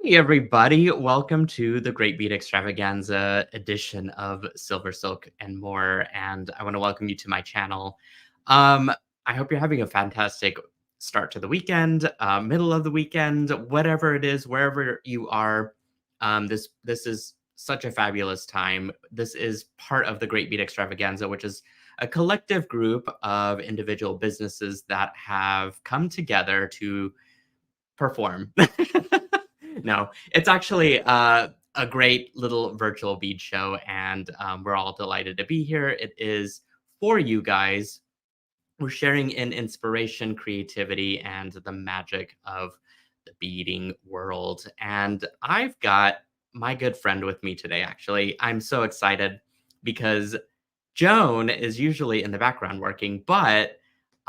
Hey everybody, welcome to the Great Bead Extravaganza edition of SilverSilk and more, and I want to welcome you to my channel. I hope you're having a fantastic start to the weekend, middle of the weekend, whatever it is, wherever you are. This is such a fabulous time. This is part of the Great Bead Extravaganza, which is a collective group of individual businesses that have come together to perform. No, it's actually a great little virtual bead show, and we're all delighted to be here. It is for you guys. We're sharing in inspiration, creativity, and the magic of the beading world. And I've got my good friend with me today, actually. I'm so excited because Joan is usually in the background working, but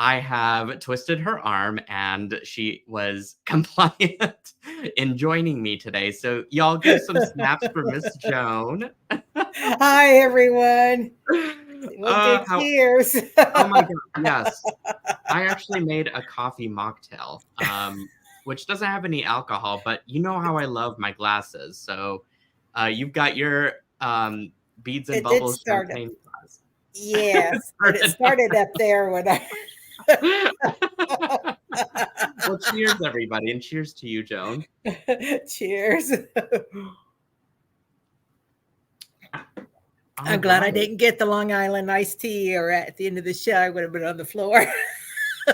I have twisted her arm and she was compliant in joining me today. So y'all give some snaps for Miss Joan. Hi, everyone. We'll do How cheers. Oh my god, yes. I actually made a coffee mocktail, which doesn't have any alcohol, but you know how I love my glasses. So you've got your beads and It did bubbles start. champagne glass. Yes, but it started up there when I. Well, cheers, everybody, and cheers to you, Joan. Cheers. I'm All glad I right. didn't get the Long Island iced tea, or at the end of the show, I would have been on the floor.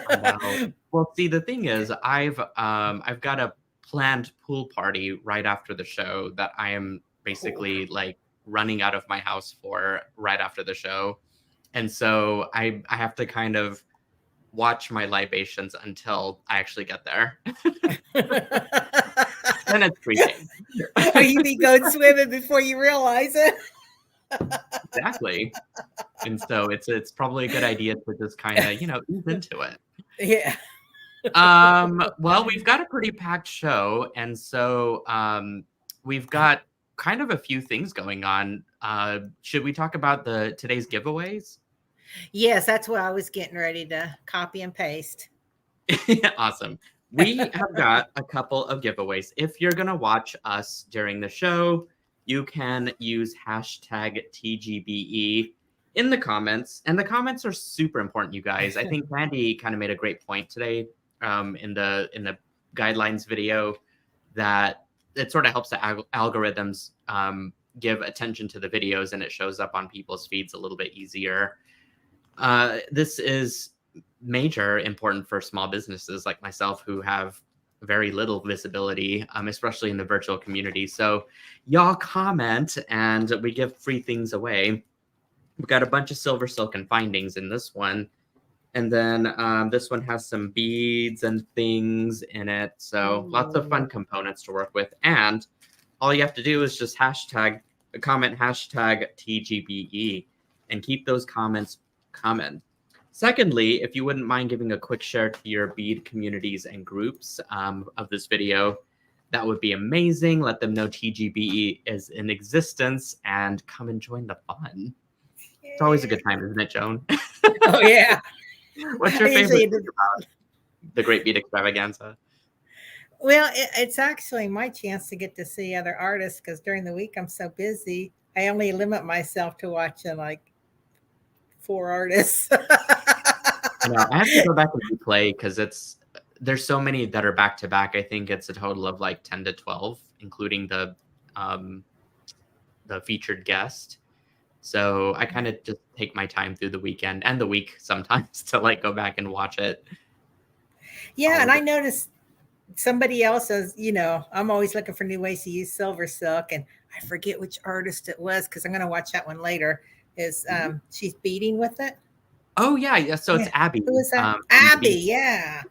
I know. Well, see, the thing is, I've got a planned pool party right after the show that I am basically like running out of my house for right after the show. And so I have to kind of watch my libations until I actually get there. Then it's pre-game. Or you be going swimming before you realize it. Exactly. And so it's probably a good idea to just kind of, ease into it. Yeah. Well, we've got a pretty packed show, and so we've got kind of a few things going on. Should we talk about today's giveaways? Yes, that's what I was getting ready to copy and paste. Awesome. We have got a couple of giveaways. If you're gonna watch us during the show, you can use hashtag TGBE in the comments, and the comments are super important, you guys. I think Randy kind of made a great point today in the guidelines video that it sort of helps the algorithms give attention to the videos, and it shows up on people's feeds a little bit easier. This is major important for small businesses like myself who have very little visibility, especially in the virtual community. So y'all comment and we give free things away. We've got a bunch of SilverSilk and findings in this one. And then this one has some beads and things in it. So lots of fun components to work with. And all you have to do is just comment hashtag TGBE and keep those comments coming. Secondly, if you wouldn't mind giving a quick share to your bead communities and groups of this video, that would be amazing. Let them know TGBE is in existence and come and join the fun. It's always a good time, isn't it, Joan? Oh, yeah. What's your favorite thing about the Great Bead Extravaganza? Well, it's actually my chance to get to see other artists because during the week I'm so busy. I only limit myself to watching like 4 artists. I have to go back and replay because there's so many that are back to back. I think it's a total of like 10 to 12, including the featured guest. So I kind of just take my time through the weekend and the week sometimes to like go back and watch it. Yeah, and I noticed somebody else says, I'm always looking for new ways to use SilverSilk, and I forget which artist it was because I'm going to watch that one later. Is she's beading with it? Oh yeah. So it's Abby. Who is that? Abby, yeah.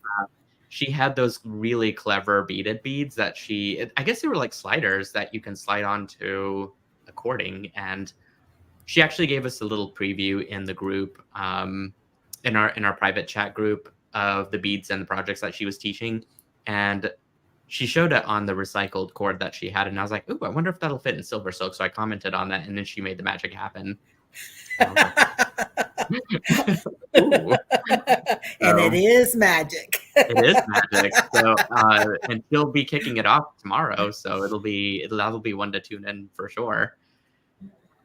She had those really clever beaded beads that I guess they were like sliders that you can slide onto a cording, and she actually gave us a little preview in the group, in our private chat group of the beads and the projects that she was teaching, and she showed it on the recycled cord that she had, and I was like, "Ooh, I wonder if that'll fit in SilverSilk." So I commented on that, and then she made the magic happen. And it is magic. It is magic. So, and she'll be kicking it off tomorrow. So that'll be one to tune in for sure.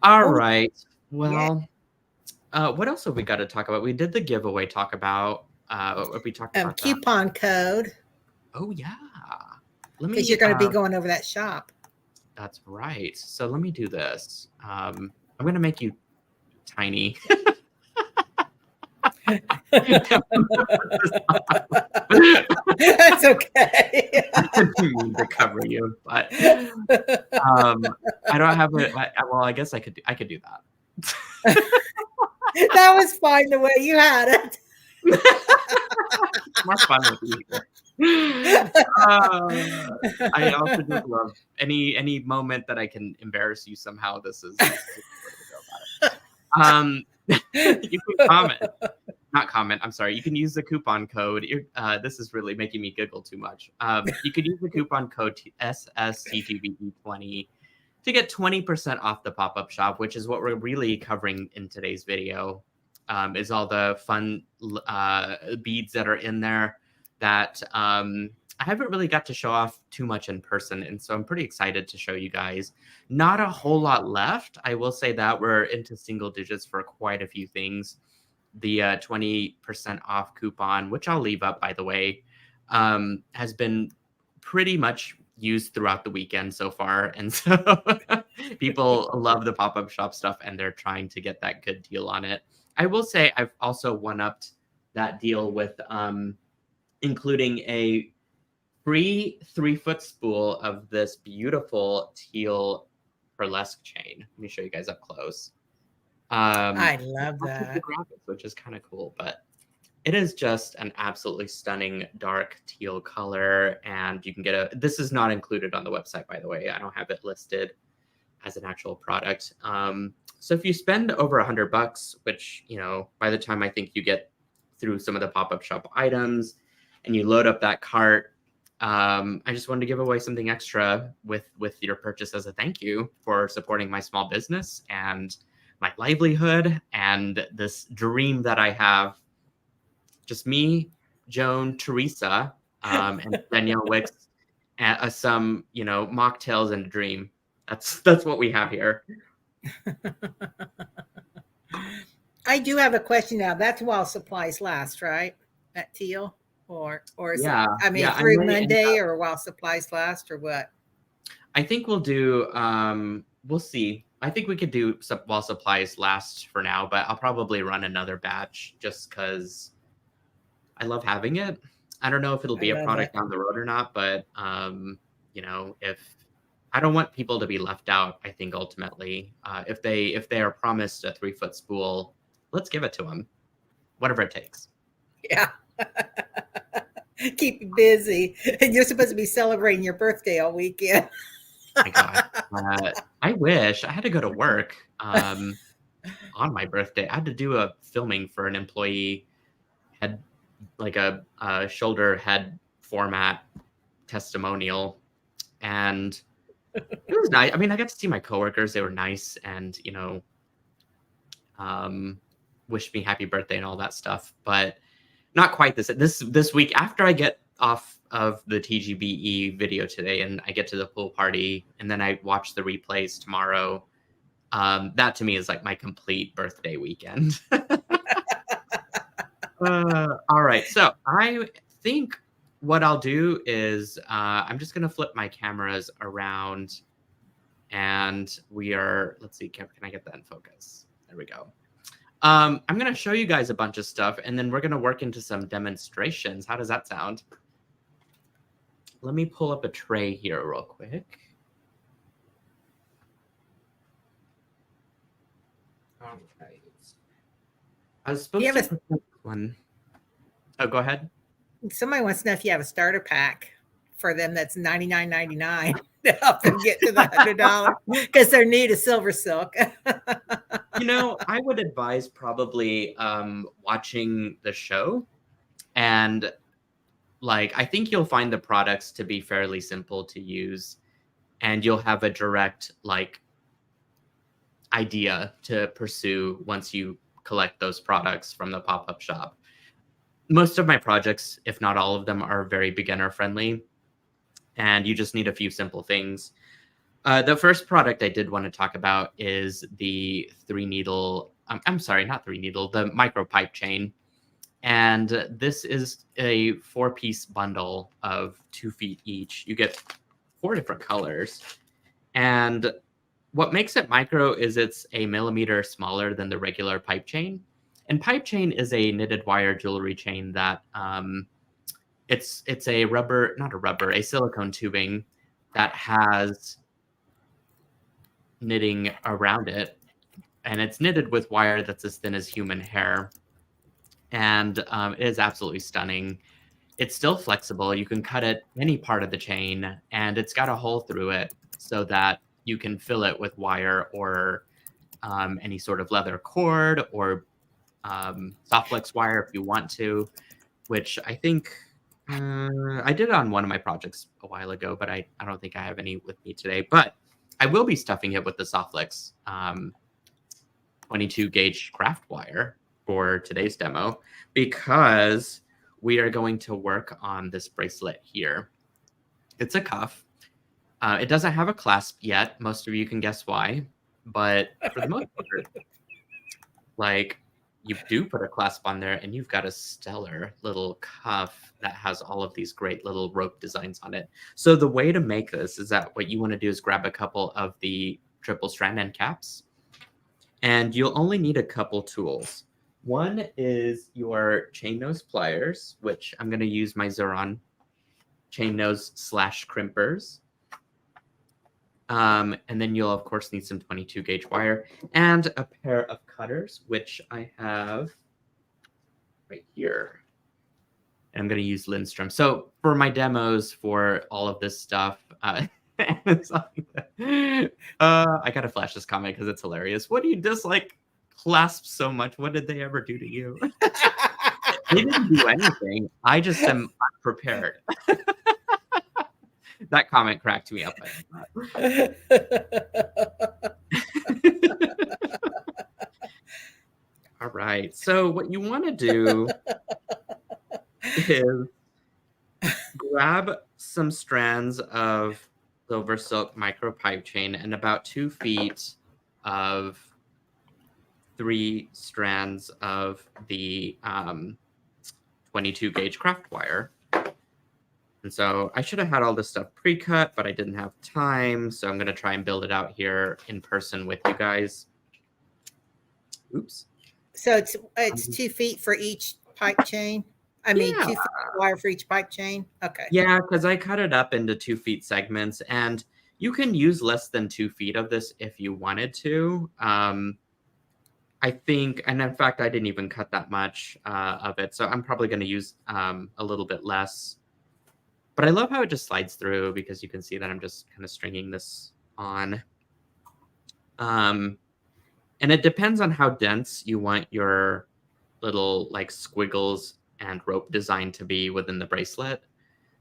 All Oh, right. yeah. Well, what else have we got to talk about? We did the giveaway talk about. We talked about that. Coupon code. Oh yeah. Because you're going to be going over that shop. That's right. So let me do this. I'm going to make you tiny. That's okay. I didn't mean to cover you, but I don't have it. Well, I guess I could do that. That was fine the way you had it. More fun with you. I also just love any moment that I can embarrass you somehow. This is you can not comment. I'm sorry. You can use the coupon code. This is really making me giggle too much. You could use the coupon code SSTGBE20 to get 20% off the pop-up shop, which is what we're really covering in today's video. Is all the fun beads that are in there that I haven't really got to show off too much in person. And so I'm pretty excited to show you guys. Not a whole lot left. I will say that we're into single digits for quite a few things. The 20% off coupon, which I'll leave up, by the way, has been pretty much used throughout the weekend so far. And so people love the pop-up shop stuff and they're trying to get that good deal on it. I will say I've also one-upped that deal with including a free 3-foot spool of this beautiful teal burlesque chain. Let me show you guys up close. I love that. The graphics, which is kind of cool, but it is just an absolutely stunning dark teal color. And you can get this is not included on the website, by the way. I don't have it listed as an actual product. So if you spend over $100, which, you know, by the time I think you get through some of the pop-up shop items and you load up that cart, I just wanted to give away something extra with your purchase as a thank you for supporting my small business and my livelihood and this dream that I have. Just me, Joan, Teresa, and Danielle Wicks, and some, you know, mocktails and a dream. That's what we have here. I do have a question now. That's while supplies last, right? That teal, or is yeah, it, I mean, yeah, through Monday or while supplies last, or what? I think we'll do. We'll see. I think we could do while supplies last for now, but I'll probably run another batch just because I love having it. I don't know if it'll be a product down the road or not, but you know, if I don't want people to be left out, I think ultimately, if they are promised a 3-foot spool, let's give it to them, whatever it takes. Yeah. Keep you busy. And you're supposed to be celebrating your birthday all weekend. My God. I wish I had to go to work on my birthday. I had to do a filming for an employee, had like a shoulder head format testimonial, and it was nice. I mean, I got to see my coworkers. They were nice and, you know, wished me happy birthday and all that stuff, but not quite this week. After I get off of the TGBE video today and I get to the pool party and then I watch the replays tomorrow, that to me is like my complete birthday weekend. All right. So I think what I'll do is I'm just going to flip my cameras around and let's see, can I get that in focus? There we go. I'm going to show you guys a bunch of stuff and then we're going to work into some demonstrations. How does that sound? Let me pull up a tray here real quick. All right. I was supposed to put this one. Oh, go ahead. Somebody wants to know if you have a starter pack for them that's $99.99 to help them get to the $100 because they're new to SilverSilk. You know, I would advise probably watching the show, and like I think you'll find the products to be fairly simple to use, and you'll have a direct like idea to pursue once you collect those products from the pop-up shop. most of my projects, if not all of them, are very beginner friendly, and you just need a few simple things. The first product I did want to talk about is the 3-needle. I'm sorry, not 3-needle, the micro pipe chain. And this is a 4-piece bundle of 2 feet each. You get 4 different colors. And what makes it micro is it's a millimeter smaller than the regular pipe chain. And pipe chain is a knitted wire jewelry chain that it's a rubber, not a rubber, a silicone tubing that has knitting around it. And it's knitted with wire that's as thin as human hair. And it is absolutely stunning. It's still flexible. You can cut it any part of the chain, and it's got a hole through it so that you can fill it with wire or any sort of leather cord or soft flex wire if you want to, which I think I did on one of my projects a while ago, but I don't think I have any with me today. But I will be stuffing it with the soft flex 22 gauge craft wire for today's demo, because we are going to work on this bracelet here. It's a cuff. It doesn't have a clasp yet. Most of you can guess why, but for the most part, like, you do put a clasp on there and you've got a stellar little cuff that has all of these great little rope designs on it. So the way to make this is that what you want to do is grab a couple of the triple strand end caps, and you'll only need a couple tools. One is your chain nose pliers, which I'm going to use my Xuron chain nose / crimpers. And then you'll, of course, need some 22 gauge wire and a pair of cutters, which I have right here. And I'm going to use Lindstrom. So for my demos for all of this stuff, I got to flash this comment because it's hilarious. What do you dislike clasps so much? What did they ever do to you? They didn't do anything. I just am unprepared. That comment cracked me up. All right. So what you want to do is grab some strands of SilverSilk micro pipe chain and about 2 feet of 3 strands of the 22 gauge craft wire. And so I should have had all this stuff pre-cut, but I didn't have time. So I'm going to try and build it out here in person with you guys. Oops. So it's 2 feet for each pipe chain. I mean, 2 feet of wire for each pipe chain. Okay. Yeah, because I cut it up into 2 feet segments, and you can use less than 2 feet of this if you wanted to. I think, and in fact, I didn't even cut that much of it. So I'm probably going to use a little bit less. But I love how it just slides through because you can see that I'm just kind of stringing this on. And it depends on how dense you want your little like squiggles and rope design to be within the bracelet.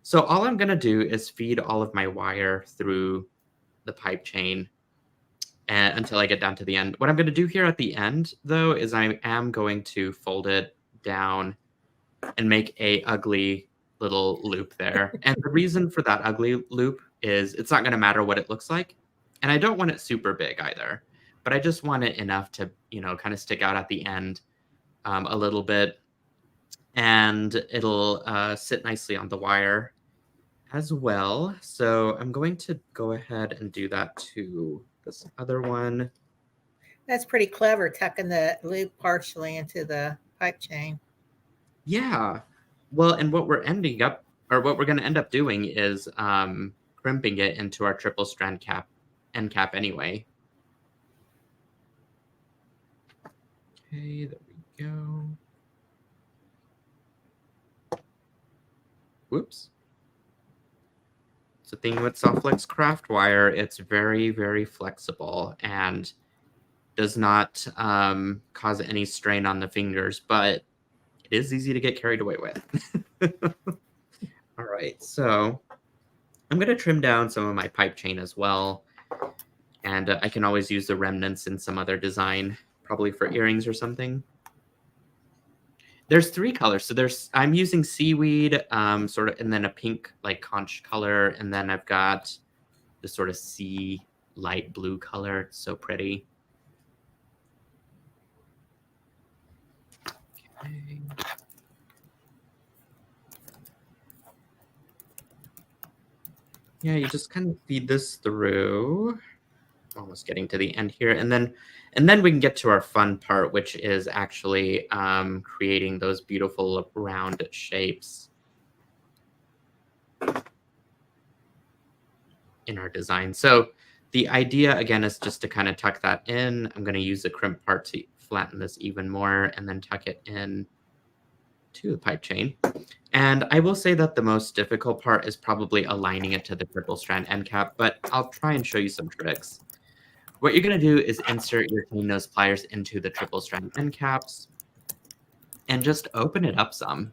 So all I'm going to do is feed all of my wire through the pipe chain until I get down to the end. What I'm going to do here at the end, though, is I am going to fold it down and make a ugly little loop there. And the reason for that ugly loop is it's not going to matter what it looks like. And I don't want it super big either, but I just want it enough to, you know, kind of stick out at the end a little bit. And it'll sit nicely on the wire as well. So I'm going to go ahead and do that to this other one. That's pretty clever, tucking the loop partially into the pipe chain. Yeah. Well, and what we're going to end up doing is crimping it into our triple strand end cap anyway. Okay, there we go. Whoops. It's the thing with soft flex craft wire. It's very, very flexible and does not cause any strain on the fingers, but it is easy to get carried away with. All right, so I'm going to trim down some of my pipe chain as well. And I can always use the remnants in some other design, probably for earrings or something. There's 3 colors. So I'm using seaweed, sort of, and then a pink like conch color, and then I've got the sort of sea light blue color. It's so pretty. Okay. Yeah, you just kind of feed this through. Almost getting to the end here, and then we can get to our fun part, which is actually creating those beautiful round shapes in our design. So the idea again is just to kind of tuck that in. I'm going to use the crimp part to flatten this even more, and then tuck it in to the pipe chain. And I will say that the most difficult part is probably aligning it to the triple strand end cap, but I'll try and show you some tricks. What you're going to do is insert your cane nose pliers into the triple strand end caps and just open it up some,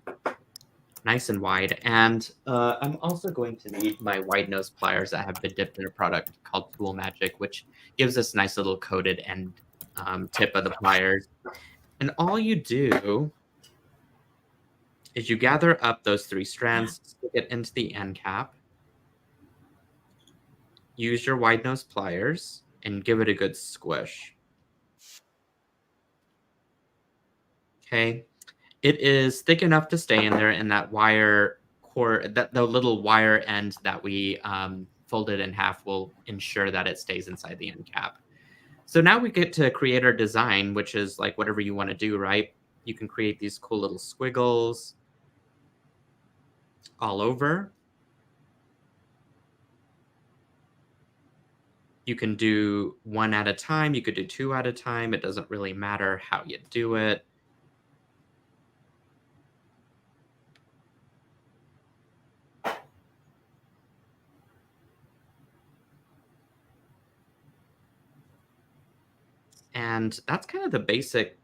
nice and wide. And I'm also going to need my wide nose pliers that have been dipped in a product called Tool Magic, which gives this nice little coated end tip of the pliers. And all you do is you gather up those 3 strands, stick it into the end cap, use your wide nose pliers, and give it a good squish. Okay. It is thick enough to stay in there, and that wire cord, that the little wire end that we folded in half will ensure that it stays inside the end cap. So now we get to create our design, which is like whatever you want to do, right? You can create these cool little squiggles all over. You can do 1 at a time. You could do 2 at a time. It doesn't really matter how you do it. And that's kind of the basic,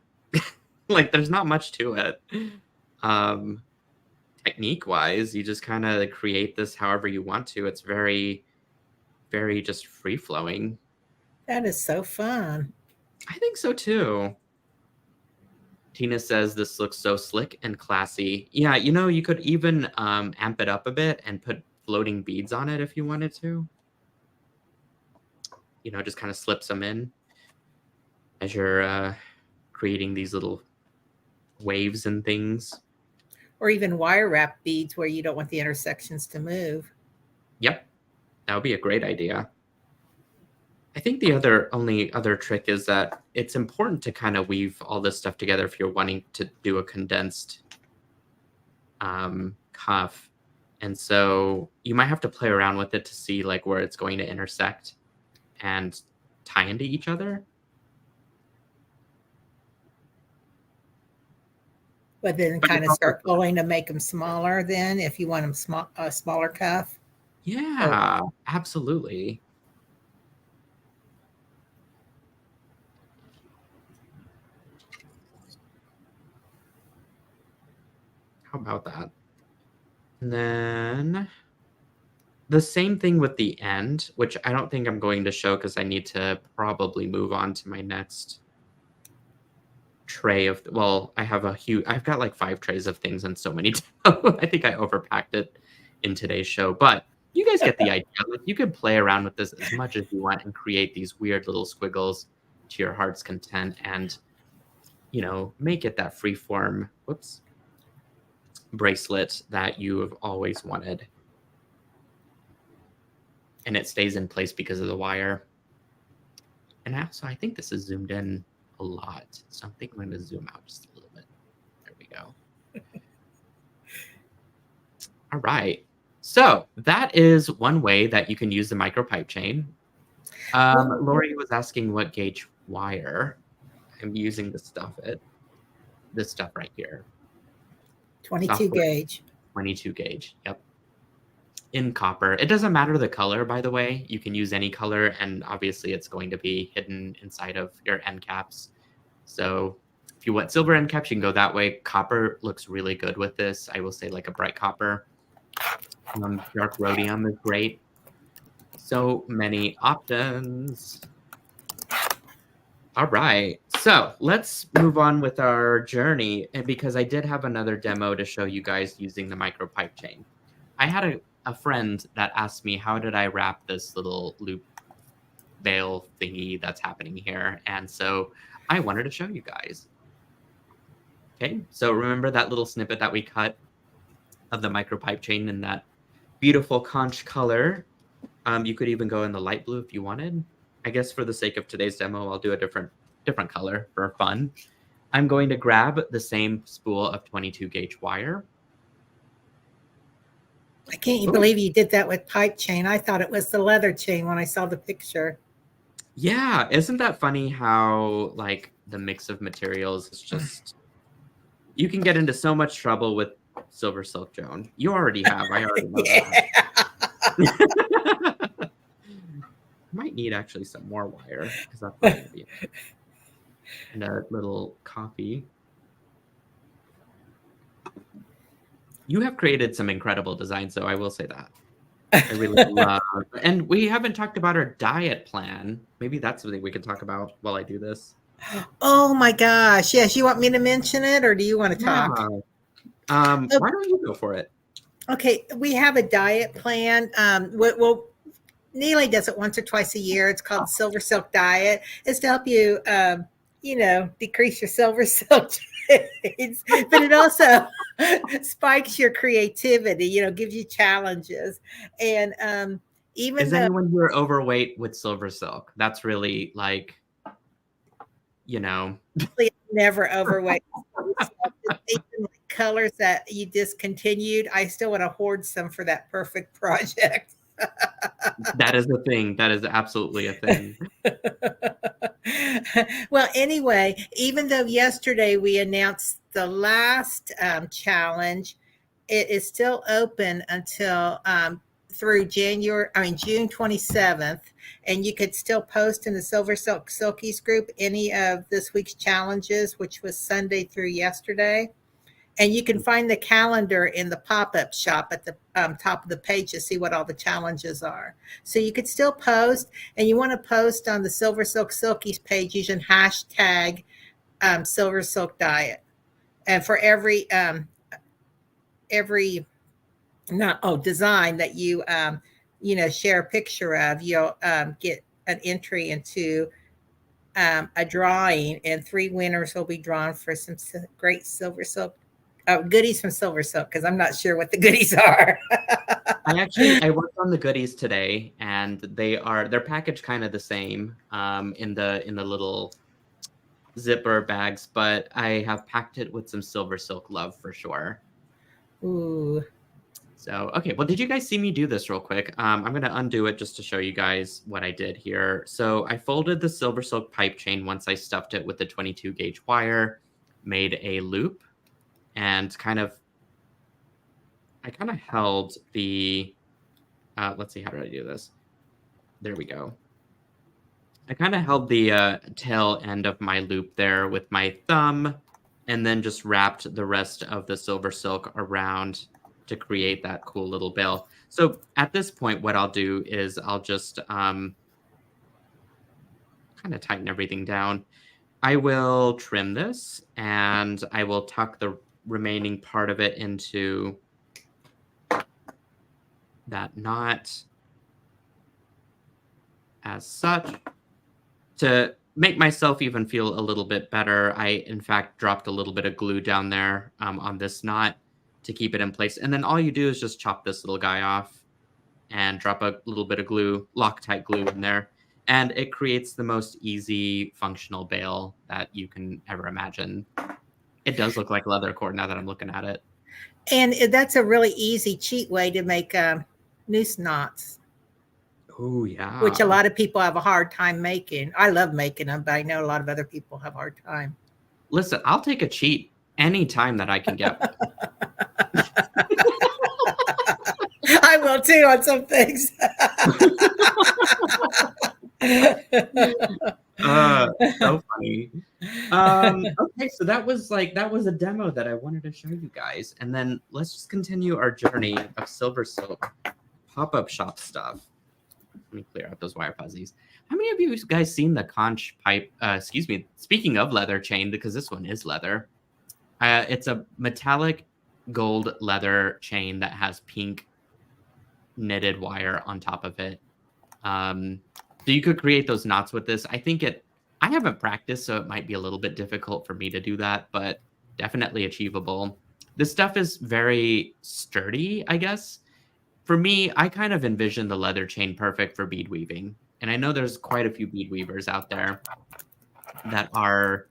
like there's not much to it. Technique wise, you just kind of create this however you want to. It's very, very just free flowing. That is so fun. I think so too. Tina says this looks so slick and classy. Yeah, you know, you could even amp it up a bit and put floating beads on it if you wanted to. You know, just kind of slip some in as you're creating these little waves and things. Or even wire wrap beads where you don't want the intersections to move. Yep, that would be a great idea. I think the only other trick is that it's important to kind of weave all this stuff together if you're wanting to do a condensed cuff. And so you might have to play around with it to see like where it's going to intersect and tie into each other. But then kind of start pulling to make them smaller then if you want them smaller cuff. Yeah, absolutely. How about that? And then the same thing with the end, which I don't think I'm going to show because I need to probably move on to my next tray of, well, I've got like 5 trays of things and so many. I think I overpacked it in today's show, but you guys get the idea. Like, you can play around with this as much as you want and create these weird little squiggles to your heart's content and, you know, make it that freeform, bracelet that you have always wanted. And it stays in place because of the wire. And also, I think this is zoomed in a lot. So I think I'm going to zoom out just a little bit. There we go. All right. So that is one way that you can use the micro pipe chain. Lori was asking what gauge wire. I'm using this stuff right here. 22 gauge. 22 gauge. Yep. In copper. It doesn't matter the color, by the way. You can use any color, and obviously it's going to be hidden inside of your end caps. So if you want silver end caps, you can go that way. Copper looks really good with this. I will say like a bright copper. Dark rhodium is great. So many options. All right. So let's move on with our journey, and because I did have another demo to show you guys using the micro pipe chain. I had a friend that asked me, how did I wrap this little loop veil thingy that's happening here? And so I wanted to show you guys. Okay, so remember that little snippet that we cut of the micro pipe chain in that beautiful conch color? You could even go in the light blue if you wanted. I guess for the sake of today's demo, I'll do a different color for fun. I'm going to grab the same spool of 22 gauge wire. I can't believe you did that with pipe chain. I thought it was the leather chain when I saw the picture. Yeah, isn't that funny how like the mix of materials is just, you can get into so much trouble with SilverSilk, Joan. You already have. I already know that. Might need actually some more wire because that's going to be and a little coffee. You have created some incredible designs, though. I will say that. I really love. And we haven't talked about our diet plan. Maybe that's something we can talk about while I do this. Oh my gosh! Yes, you want me to mention it, or do you want to talk? Why don't you go for it? Okay, we have a diet plan. Well, Neely does it once or twice a year. It's called SilverSilk Diet. It's to help you, decrease your SilverSilk trades, but it also spikes your creativity. Gives you challenges, and even is anyone here overweight with SilverSilk? That's really like, never overweight. Even colors that you discontinued, I still want to hoard some for that perfect project. That is a thing. That is absolutely a thing. Well, anyway, even though yesterday we announced the last challenge, it is still open until through June 27th, and you could still post in the SilverSilk Silkies group any of this week's challenges, which was Sunday through yesterday. And you can find the calendar in the pop-up shop at the top of the page to see what all the challenges are. So you could still post, and you want to post on the SilverSilk Silkies page using hashtag SilverSilk Diet. And for every design that you share a picture of, you'll get an entry into a drawing, and 3 winners will be drawn for some great SilverSilk goodies from SilverSilk, because I'm not sure what the goodies are. I worked on the goodies today, and they're packaged kind of the same in the little zipper bags, but I have packed it with some SilverSilk love for sure. Ooh. So, okay, well, did you guys see me do this real quick? I'm going to undo it just to show you guys what I did here. So I folded the SilverSilk pipe chain once I stuffed it with the 22 gauge wire, made a loop, and I kind of held the, let's see, how did I do this? There we go. I kind of held the tail end of my loop there with my thumb, and then just wrapped the rest of the SilverSilk around to create that cool little bell. So at this point, what I'll do is I'll just kind of tighten everything down. I will trim this, and I will tuck the remaining part of it into that knot as such. To make myself even feel a little bit better, I in fact dropped a little bit of glue down there on this knot to keep it in place. And then all you do is just chop this little guy off and drop a little bit of glue, Loctite glue in there. And it creates the most easy functional bail that you can ever imagine. It does look like leather cord now that I'm looking at it. And that's a really easy, cheap way to make noose knots. Oh, yeah. Which a lot of people have a hard time making. I love making them, but I know a lot of other people have a hard time. Listen, I'll take a cheat any time that I can get one. I will too on some things. So funny. Okay, so that was a demo that I wanted to show you guys, and then let's just continue our journey of SilverSilk pop-up shop stuff. Let me clear out those wire fuzzies. How many of you guys seen the conch pipe? Excuse me. Speaking of leather chain, because this one is leather. It's a metallic gold leather chain that has pink knitted wire on top of it. So you could create those knots with this. I haven't practiced, so it might be a little bit difficult for me to do that, but definitely achievable. This stuff is very sturdy, I guess. For me, I kind of envision the leather chain perfect for bead weaving. And I know there's quite a few bead weavers out there that are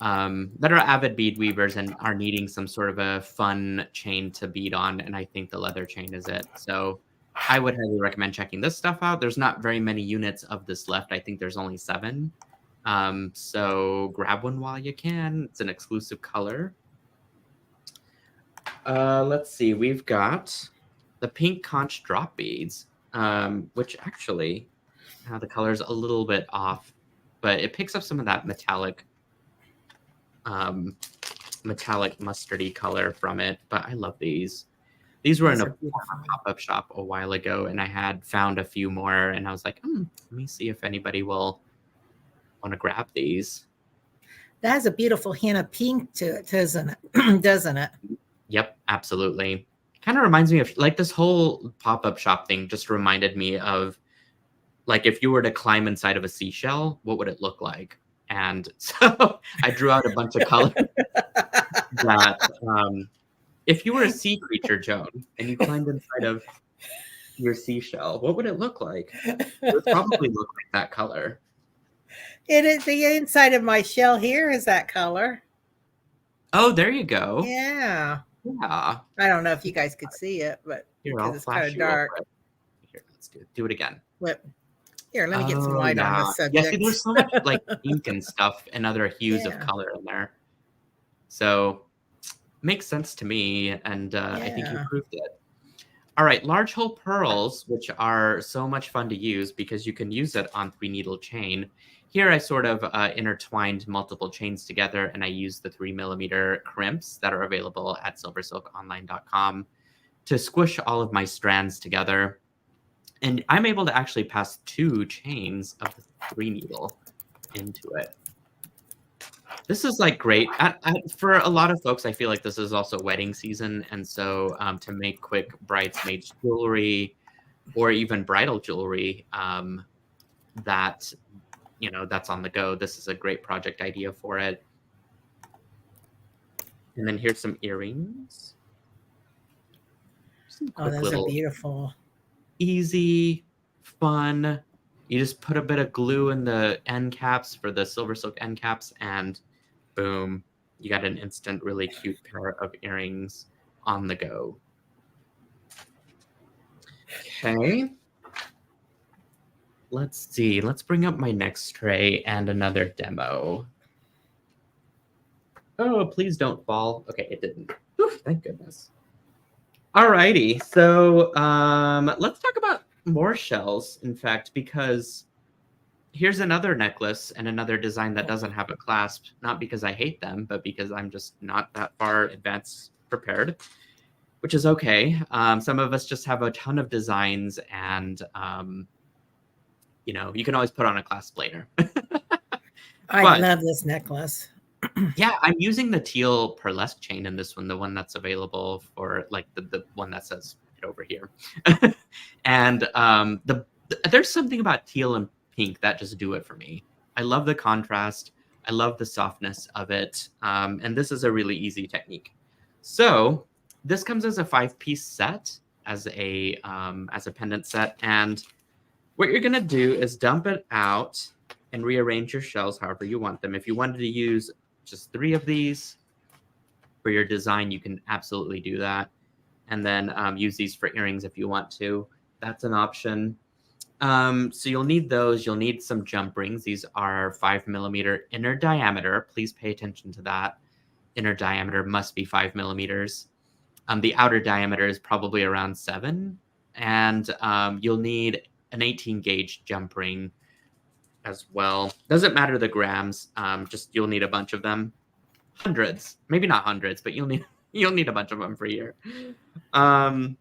avid bead weavers and are needing some sort of a fun chain to bead on. And I think the leather chain is it. So I would highly recommend checking this stuff out. There's not very many units of this left. I think there's only 7. So grab one while you can. It's an exclusive color. Let's see. We've got the pink conch drop beads, which actually the color's a little bit off, but it picks up some of that metallic mustardy color from it. But I love these. These were in a pop-up shop a while ago, and I had found a few more, and I was like, let me see if anybody will want to grab these. That has a beautiful hint of pink to it, doesn't it? Yep, absolutely. Kind of reminds me of, like, this whole pop-up shop thing just reminded me of, like, if you were to climb inside of a seashell, what would it look like? And so I drew out a bunch of colors that if you were a sea creature, Joan, and you climbed inside of your seashell, what would it look like? It would probably look like that color. It is the inside of my shell here is that color. Oh, there you go. Yeah. Yeah. I don't know if you guys could see it, but because it's kind of dark. Here, let's do it again. Here, let me get some light on this subject. Yeah, see, there's so much like ink and stuff and other hues of color in there. So makes sense to me, and I think you proved it. All right, large hole pearls, which are so much fun to use because you can use it on 3-needle chain. Here I sort of intertwined multiple chains together, and I used the 3mm crimps that are available at silversilkonline.com to squish all of my strands together. And I'm able to actually pass 2 chains of the 3-needle into it. This is like great. For a lot of folks, I feel like this is also wedding season. And so to make quick bridesmaids jewelry or even bridal jewelry that's on the go, this is a great project idea for it. And then here's some earrings. Those are beautiful. Easy, fun. You just put a bit of glue in the end caps for the SilverSilk end caps, and boom, you got an instant, really cute pair of earrings on the go. Okay. Let's see. Let's bring up my next tray and another demo. Oh, please don't fall. Okay, it didn't. Whew, thank goodness. Alrighty, so let's talk about more shells, in fact, because here's another necklace and another design that doesn't have a clasp, not because I hate them, but because I'm just not that far advanced prepared, which is okay. Some of us just have a ton of designs, and you can always put on a clasp later. I love this necklace. Yeah, I'm using the teal pearlesque chain in this one, the one that's available for like the one that says it over here. And there's something about teal and pink that just do it for me. I love the contrast. I love the softness of it. And this is a really easy technique. So this comes as a 5-piece set, as a pendant set. And what you're going to do is dump it out and rearrange your shells however you want them. If you wanted to use just 3 of these for your design, you can absolutely do that. And then use these for earrings if you want to. That's an option. So you'll need those. You'll need some jump rings. These are 5mm inner diameter. Please pay attention to that. Inner diameter must be 5mm. The outer diameter is probably around 7. And you'll need an 18 gauge jump ring as well. Doesn't matter the grams. Just you'll need a bunch of them. Hundreds, maybe not hundreds, but you'll need a bunch of them for a year. And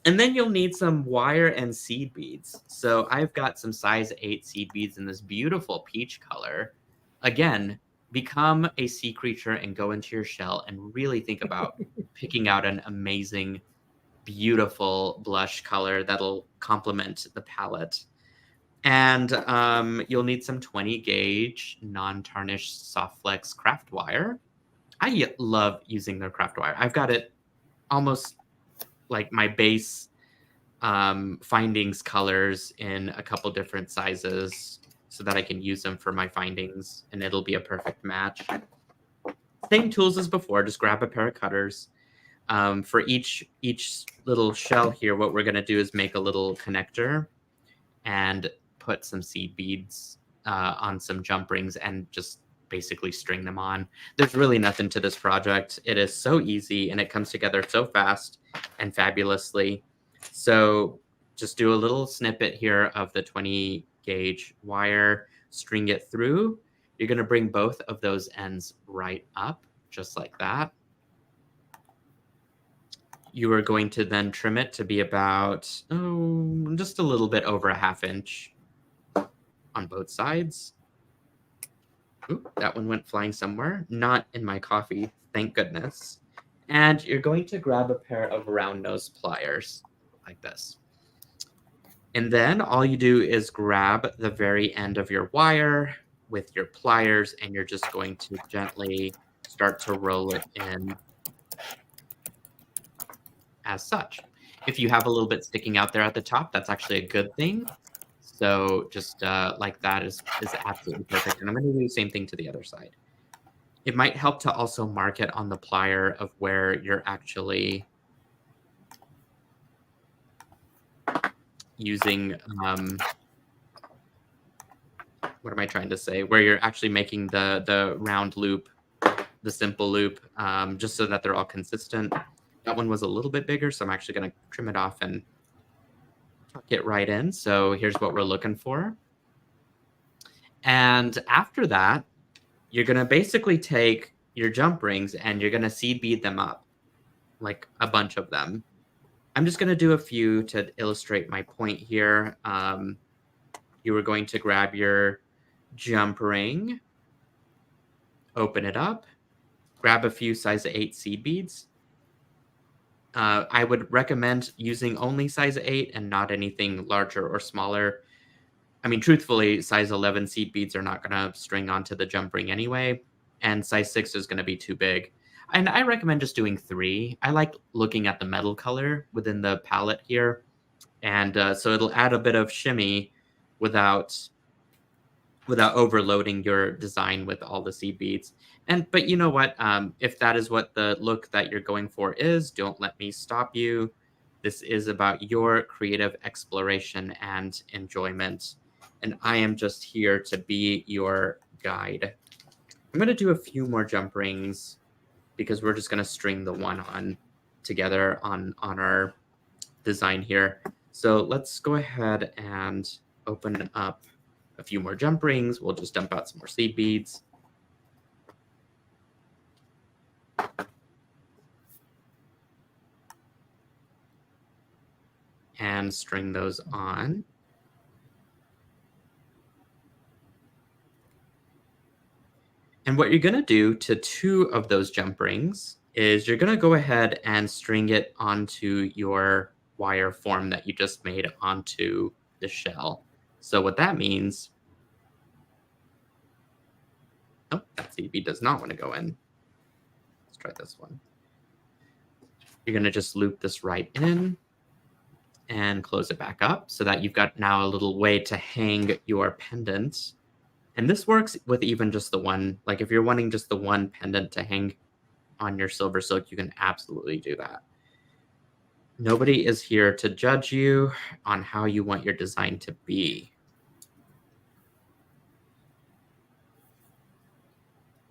And then you'll need some wire and seed beads. So I've got some size 8 seed beads in this beautiful peach color. Again, become a sea creature and go into your shell and really think about picking out an amazing, beautiful blush color that'll complement the palette. And you'll need some 20 gauge non-tarnished soft flex craft wire. I love using their craft wire. I've got it almost like my base findings colors in a couple different sizes so that I can use them for my findings and it'll be a perfect match. Same tools as before, just grab a pair of cutters. For each little shell here, what we're gonna do is make a little connector and put some seed beads on some jump rings and just basically string them on. There's really nothing to this project. It is so easy and it comes together so fast and fabulously. So just do a little snippet here of the 20 gauge wire, string it through. You're going to bring both of those ends right up, just like that. You are going to then trim it to be about, just a little bit over a ½ inch on both sides. Ooh, that one went flying somewhere. Not in my coffee, thank goodness. And you're going to grab a pair of round nose pliers like this. And then all you do is grab the very end of your wire with your pliers and you're just going to gently start to roll it in as such. If you have a little bit sticking out there at the top, that's actually a good thing. So just like that is absolutely perfect. And I'm going to do the same thing to the other side. It might help to also mark it on the plier of where you're actually using, what am I trying to say? Where you're actually making the round loop, the simple loop, just so that they're all consistent. That one was a little bit bigger, so I'm actually going to trim it off and tuck it right in. So here's what we're looking for. And after that, you're going to basically take your jump rings and you're going to seed bead them up, like a bunch of them. I'm just going to do a few to illustrate my point here. You are going to grab your jump ring, open it up, grab a few size 8 seed beads. I would recommend using only size 8 and not anything larger or smaller. I mean, truthfully, size 11 seed beads are not going to string onto the jump ring anyway, and size 6 is going to be too big. And I recommend just doing 3. I like looking at the metal color within the palette here, and so it'll add a bit of shimmy without overloading your design with all the seed beads. But you know what? If that is what the look that you're going for is, don't let me stop you. This is about your creative exploration and enjoyment. And I am just here to be your guide. I'm going to do a few more jump rings because we're just going to string the one on together on our design here. So let's go ahead and open up a few more jump rings. We'll just dump out some more seed beads. And string those on. And what you're going to do to 2 of those jump rings is you're going to go ahead and string it onto your wire form that you just made onto the shell. So what that means, oh, that seed bead does not want to go in. Let's try this one. You're going to just loop this right in and close it back up so that you've got now a little way to hang your pendant. And this works with even just the one, like if you're wanting just the one pendant to hang on your SilverSilk, you can absolutely do that. Nobody is here to judge you on how you want your design to be.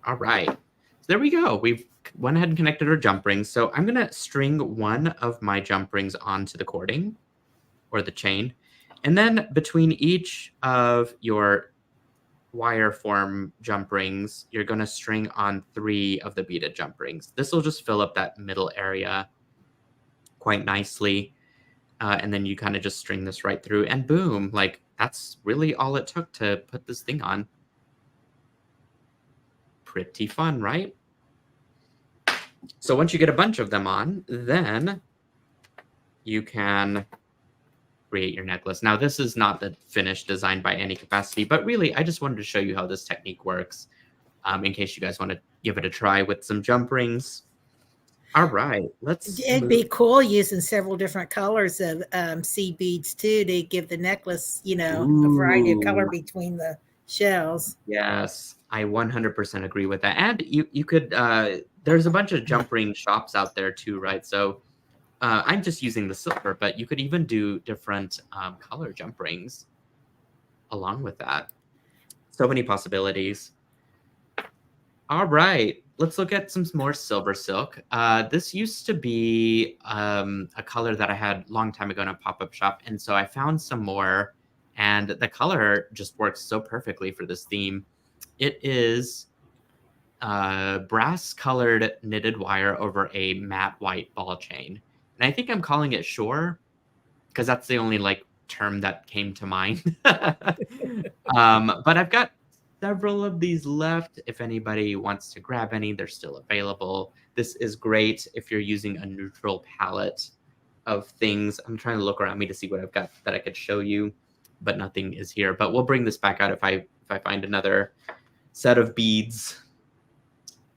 All right, so there we go. We've went ahead and connected our jump rings. So I'm gonna string one of my jump rings onto the cording or the chain. And then between each of your wire form jump rings, you're going to string on 3 of the beaded jump rings. This will just fill up that middle area quite nicely. And then you kind of just string this right through and boom, like that's really all it took to put this thing on. Pretty fun, right? So once you get a bunch of them on, then you can create your necklace. Now, this is not the finished design by any capacity, but really, I just wanted to show you how this technique works in case you guys want to give it a try with some jump rings. All right, It'd be cool using several different colors of seed beads too to give the necklace, you know, a variety of color between the shells. Yes, I 100% agree with that. And you could, there's a bunch of jump ring shops out there too, right? So I'm just using the silver, but you could even do different color jump rings along with that. So many possibilities. All right, let's look at some more SilverSilk. This used to be a color that I had a long time ago in a pop-up shop, and so I found some more, and the color just works so perfectly for this theme. It is brass-colored knitted wire over a matte white ball chain. And I think I'm calling it shore because that's the only like term that came to mind. But I've got several of these left. If anybody wants to grab any, they're still available. This is great if you're using a neutral palette of things. I'm trying to look around me to see what I've got that I could show you, but nothing is here. But we'll bring this back out if I find another set of beads.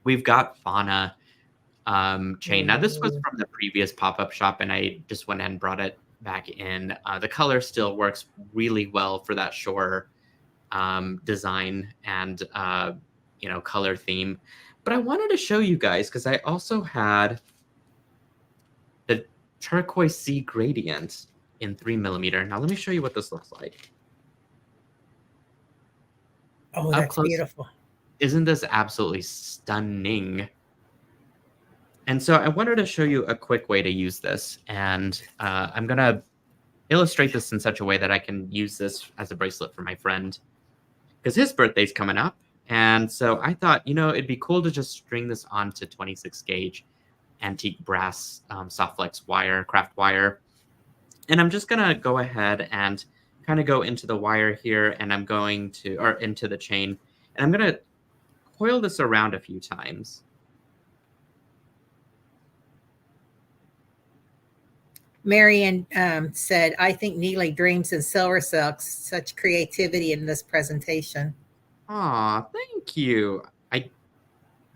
We've got fauna chain. Now, this was from the previous pop-up shop, and I just went and brought it back in. The color still works really well for that shore design and color theme. But I wanted to show you guys because I also had the turquoise sea gradient in 3mm. Now let me show you what this looks like. Oh, that's beautiful. Isn't this absolutely stunning? And so I wanted to show you a quick way to use this. And I'm going to illustrate this in such a way that I can use this as a bracelet for my friend, because his birthday's coming up. And so I thought, it'd be cool to just string this onto 26 gauge antique brass soft flex wire, craft wire. And I'm just going to go ahead and kind of go into the wire here, and I'm going to, or into the chain, and I'm going to coil this around a few times. Marion said, I think Neely dreams in SilverSilk. Such creativity in this presentation. Aw, thank you.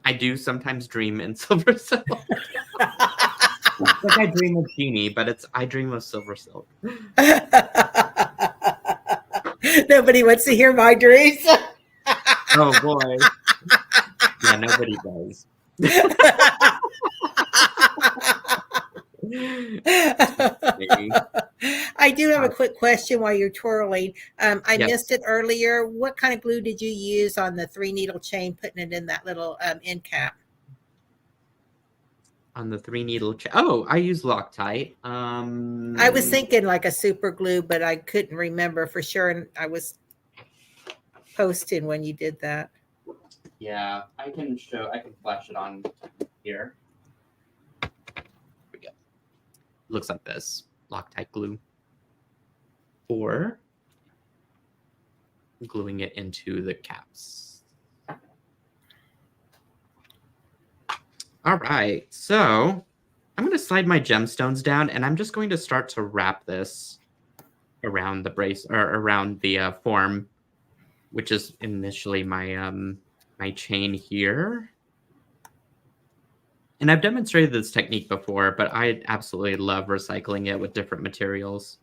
I do sometimes dream in SilverSilk. Like I dream of Genie, but I dream of SilverSilk. Nobody wants to hear my dreams. Oh boy. Yeah, nobody does. I do have a quick question while you're twirling. I missed it earlier. What kind of glue did you use on the 3-needle chain, putting it in that little end cap? On the 3-needle chain. Oh, I use Loctite. I was thinking like a super glue, but I couldn't remember for sure. And I was posting when you did that. Yeah, I can flash it on here. Here we go. Looks like this. Loctite glue. Or gluing it into the caps. All right, so I'm going to slide my gemstones down, and I'm just going to start to wrap this around the brace, or around the form, which is initially my my chain here. And I've demonstrated this technique before, but I absolutely love recycling it with different materials.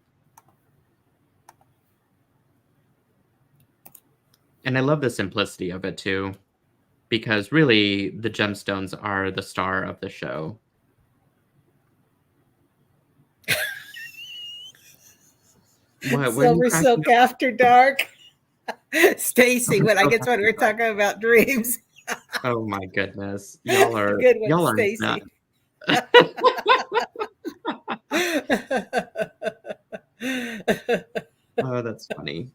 And I love the simplicity of it too, because really the gemstones are the star of the show. SilverSilk After Dark. Stacy, when I guess when we're talking about dreams. Oh my goodness. Y'all are good one, y'all are Stacy. Oh, that's funny.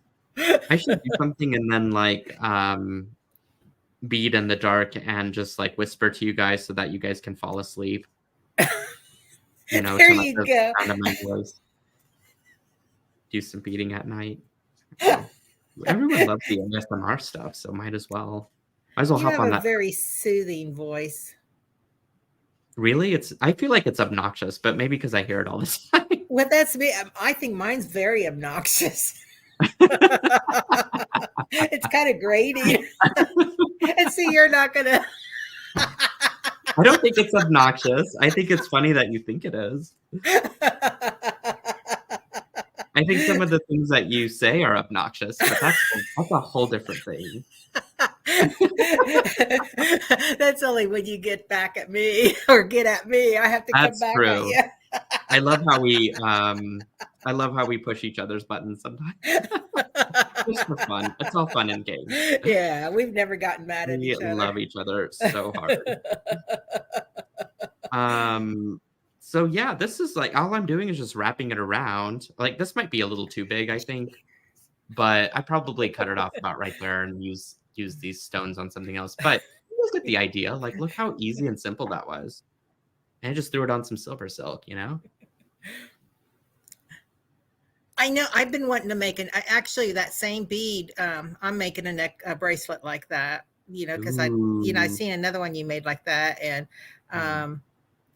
I should do something and then like bead in the dark and just like whisper to you guys so that you guys can fall asleep. There you go. Sound of my voice. do some beading at night. So, everyone loves the ASMR stuff, so might as well You hop have on a that. very soothing voice. Really, I feel like it's obnoxious, but maybe because I hear it all the time. Well, that's me. I think mine's very obnoxious. It's kind of grating. And see, you're not gonna. I don't think it's obnoxious. I think it's funny that you think it is. I think some of the things that you say are obnoxious, but that's a whole different thing. That's only when you get back at me or get at me. I have to That's come back true. at you. I love how we push each other's buttons sometimes. Just for fun. It's all fun and games. Yeah, we've never gotten mad at We each other. love each other so hard. So yeah, this is like all I'm doing is just wrapping it around. Like this might be a little too big, I think, but I probably cut it off about right there and use these stones on something else. But you guys get the idea. Like, look how easy and simple that was. And I just threw it on some SilverSilk, you know? I know. I've been wanting to make actually that same bead. I'm making a bracelet like that, because I seen another one you made like that. And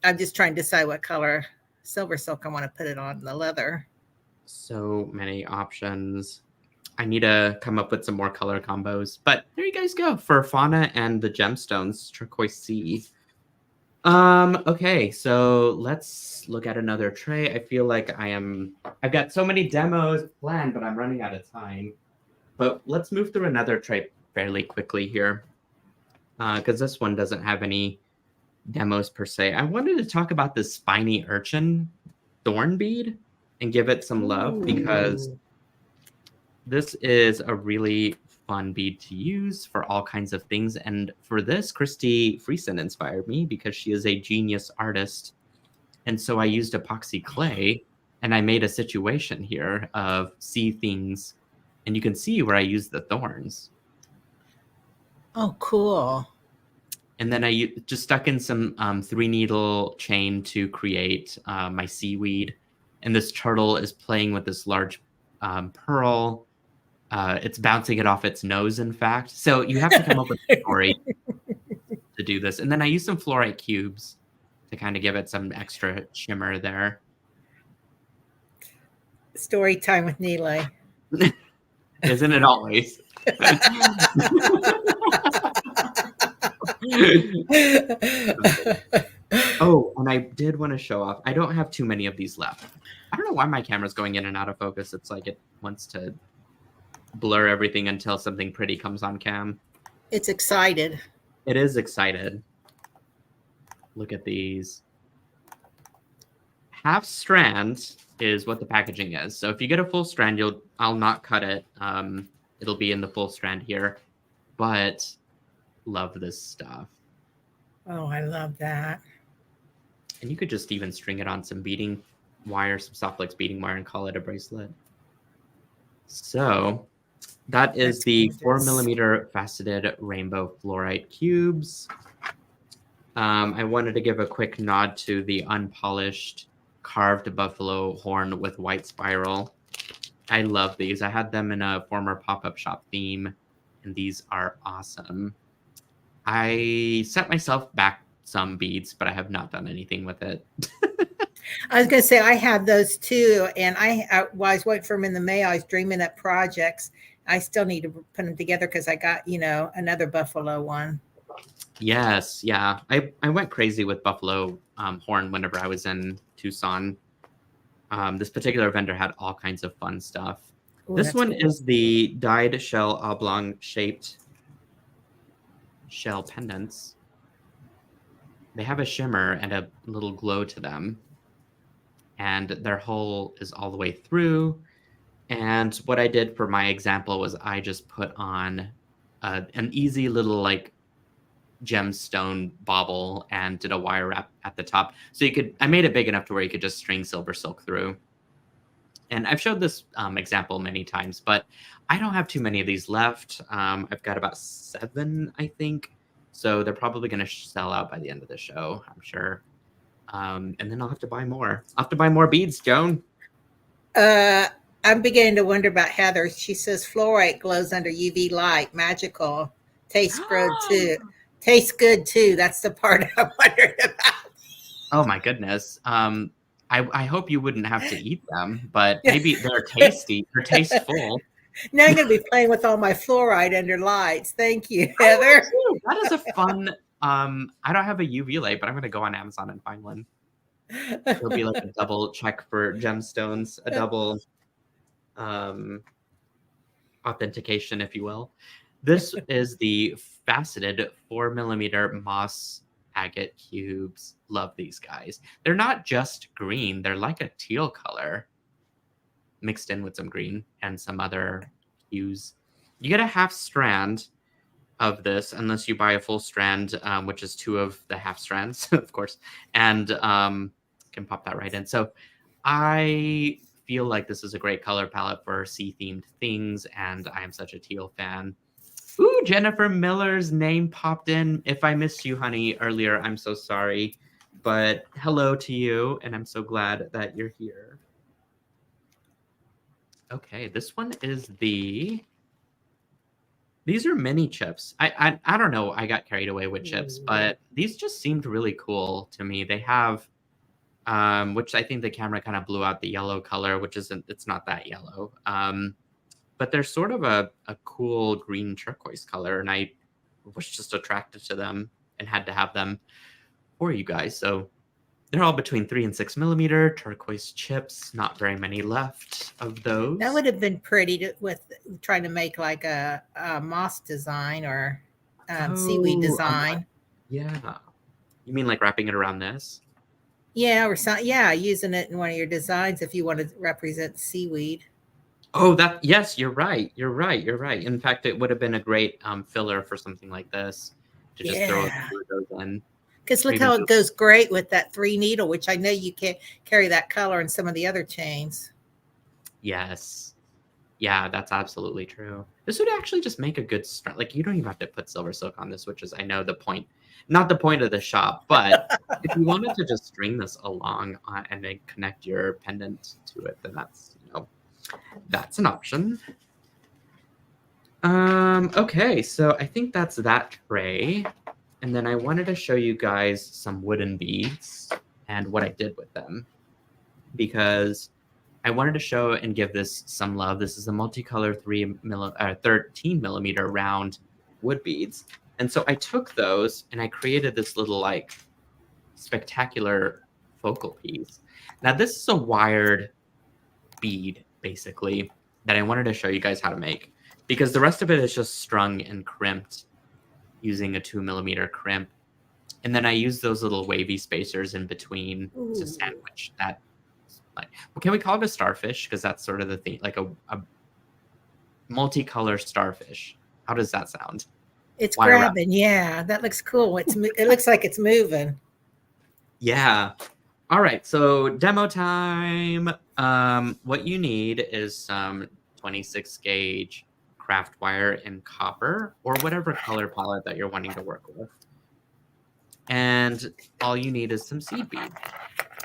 I'm just trying to decide what color SilverSilk I want to put it on the leather. So many options. I need to come up with some more color combos. But there you guys go for Fauna and the Gemstones, Turquoise Sea. Okay, so let's look at another tray. I feel like I've got so many demos planned, but I'm running out of time. But let's move through another tray fairly quickly here. Because this one doesn't have any demos per se. I wanted to talk about this spiny urchin thorn bead and give it some love because this is a really fun bead to use for all kinds of things. And for this, Christy Friesen inspired me because she is a genius artist. And so I used epoxy clay and I made a situation here of sea things. And you can see where I used the thorns. Oh, cool. And then I just stuck in some 3-needle chain to create my seaweed. And this turtle is playing with this large pearl. It's bouncing it off its nose, in fact. So you have to come up with a story to do this. And then I used some fluorite cubes to kind of give it some extra shimmer there. Story time with Neelay. Isn't it always? Oh, and I did want to show off. I don't have too many of these left. I don't know why my camera's going in and out of focus. It's like it wants to blur everything until something pretty comes on cam. It's excited. It is excited. Look at these. Half strand is what the packaging is. So if you get a full strand, I'll not cut it. It'll be in the full strand here. But love this stuff. Oh, I love that. And you could just even string it on some beading wire, some soft flex beading wire, and call it a bracelet. So that is the 4mm faceted rainbow fluorite cubes. I wanted to give a quick nod to the unpolished carved buffalo horn with white spiral. I love these. I had them in a former pop-up shop theme, and these are awesome. I sent myself back some beads, but I have not done anything with it. I was going to say I have those too, and I was waiting for them in the mail. I was dreaming up projects. I still need to put them together because I got, another buffalo one. Yes, yeah. I went crazy with buffalo horn whenever I was in Tucson. This particular vendor had all kinds of fun stuff. Ooh, this one cool. Is the dyed shell oblong shaped shell pendants. They have a shimmer and a little glow to them. And their hole is all the way through. And what I did for my example was I just put on an easy little gemstone bauble and did a wire wrap at the top. So I made it big enough to where you could just string SilverSilk through. And I've showed this example many times, but I don't have too many of these left. I've got about 7, I think. So they're probably going to sell out by the end of the show, I'm sure. And then I'll have to buy more. I'll have to buy more beads, Joan. I'm beginning to wonder about Heather. She says fluorite glows under UV light, magical. Tastes good too. Tastes good too. That's the part I wondered about. Oh my goodness. I hope you wouldn't have to eat them, but maybe they're tasty. They're tasteful. Now I'm going to be playing with all my fluoride under lights. Thank you, Heather. That is a fun. I don't have a UV light, but I'm going to go on Amazon and find one. It'll be like a double check for gemstones, a double authentication, if you will. This is the faceted 4mm moss agate cubes. Love these guys. They're not just green, they're like a teal color mixed in with some green and some other hues. You get a half strand of this unless you buy a full strand, which is 2 of the half strands, of course, and can pop that right in. So I feel like this is a great color palette for sea-themed things, and I am such a teal fan. Ooh, Jennifer Miller's name popped in. If I missed you, honey, earlier, I'm so sorry. But hello to you, and I'm so glad that you're here. Okay, this one is the... These are mini chips. I don't know. I got carried away with chips, but these just seemed really cool to me. They have... which I think the camera kind of blew out the yellow color, which isn't, it's not that yellow. But they're sort of a cool green turquoise color, and I was just attracted to them and had to have them for you guys. So they're all between 3 and 6mm turquoise chips. Not very many left of those. That would have been pretty with trying to make like a moss design or seaweed design. Yeah. You mean like wrapping it around this? Yeah, or something. Yeah, using it in one of your designs if you want to represent seaweed. Oh, yes, you're right. You're right. In fact, it would have been a great filler for something like this to just throw those in. Because look how it goes great with that 3 needle, which I know you can't carry that color in some of the other chains. Yes. Yeah, that's absolutely true. This would actually just make a good start. Like, you don't even have to put SilverSilk on this, which is, I know, the point. Not the point of the shop, but if you wanted to just string this along and then connect your pendant to it, then that's, that's an option. Okay, so I think that's that tray. And then I wanted to show you guys some wooden beads and what I did with them, because I wanted to show and give this some love. This is a multicolor 13mm round wood beads. And so I took those and I created this little like spectacular focal piece. Now this is a wired bead basically that I wanted to show you guys how to make, because the rest of it is just strung and crimped using a 2mm crimp. And then I use those little wavy spacers in between to sandwich that. Like, well, can we call it a starfish? Because that's sort of the thing, like a multicolor starfish. How does that sound? It's grabbing. Yeah, that looks cool. It looks like it's moving. Yeah. All right. So demo time. What you need is some 26 gauge craft wire in copper or whatever color palette that you're wanting to work with. And all you need is some seed beads.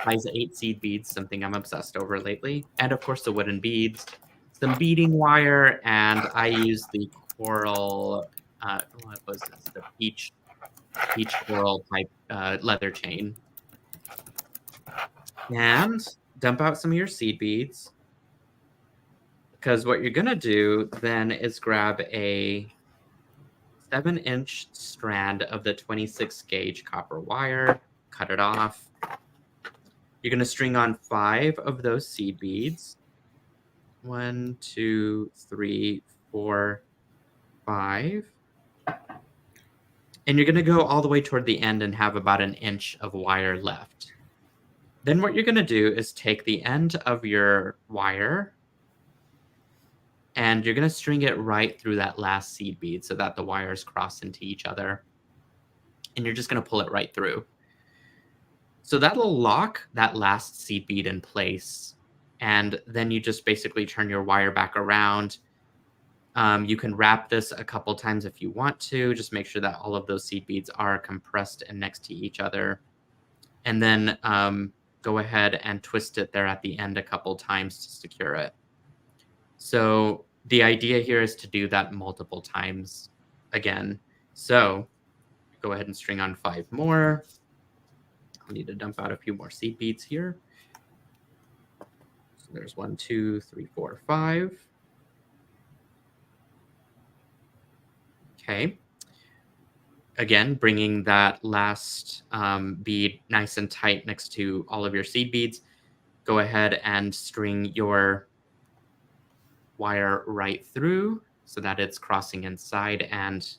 Size 8 seed beads, something I'm obsessed over lately. And of course the wooden beads, some beading wire, and I use the coral, what was this? The peach coral type leather chain. And dump out some of your seed beads, because what you're gonna do then is grab a 7-inch strand of the 26 gauge copper wire, cut it off. You're going to string on 5 of those seed beads. 1, 2, 3, 4, 5. And you're going to go all the way toward the end and have about 1 inch of wire left. Then what you're going to do is take the end of your wire and you're going to string it right through that last seed bead so that the wires cross into each other. And you're just going to pull it right through. So that'll lock that last seed bead in place. And then you just basically turn your wire back around. You can wrap this a couple times if you want to. Just make sure that all of those seed beads are compressed and next to each other. And then go ahead and twist it there at the end a couple times to secure it. So the idea here is to do that multiple times again. So go ahead and string on 5 more. I'll need to dump out a few more seed beads here. So there's 1, 2, 3, 4, 5. Okay. Again, bringing that last bead nice and tight next to all of your seed beads. Go ahead and string your wire right through so that it's crossing inside and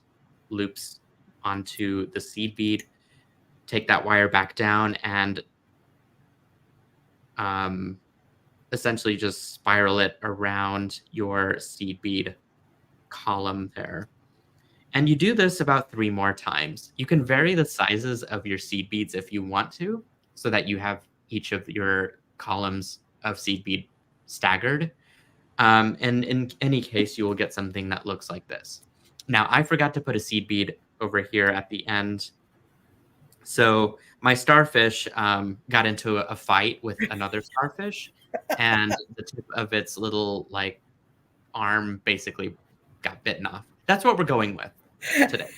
loops onto the seed bead. Take that wire back down and essentially just spiral it around your seed bead column there. And you do this about 3 more times. You can vary the sizes of your seed beads if you want to, so that you have each of your columns of seed bead staggered. And in any case, you will get something that looks like this. Now, I forgot to put a seed bead over here at the end. So my starfish got into a fight with another starfish, and the tip of its little like arm basically got bitten off. That's what we're going with today.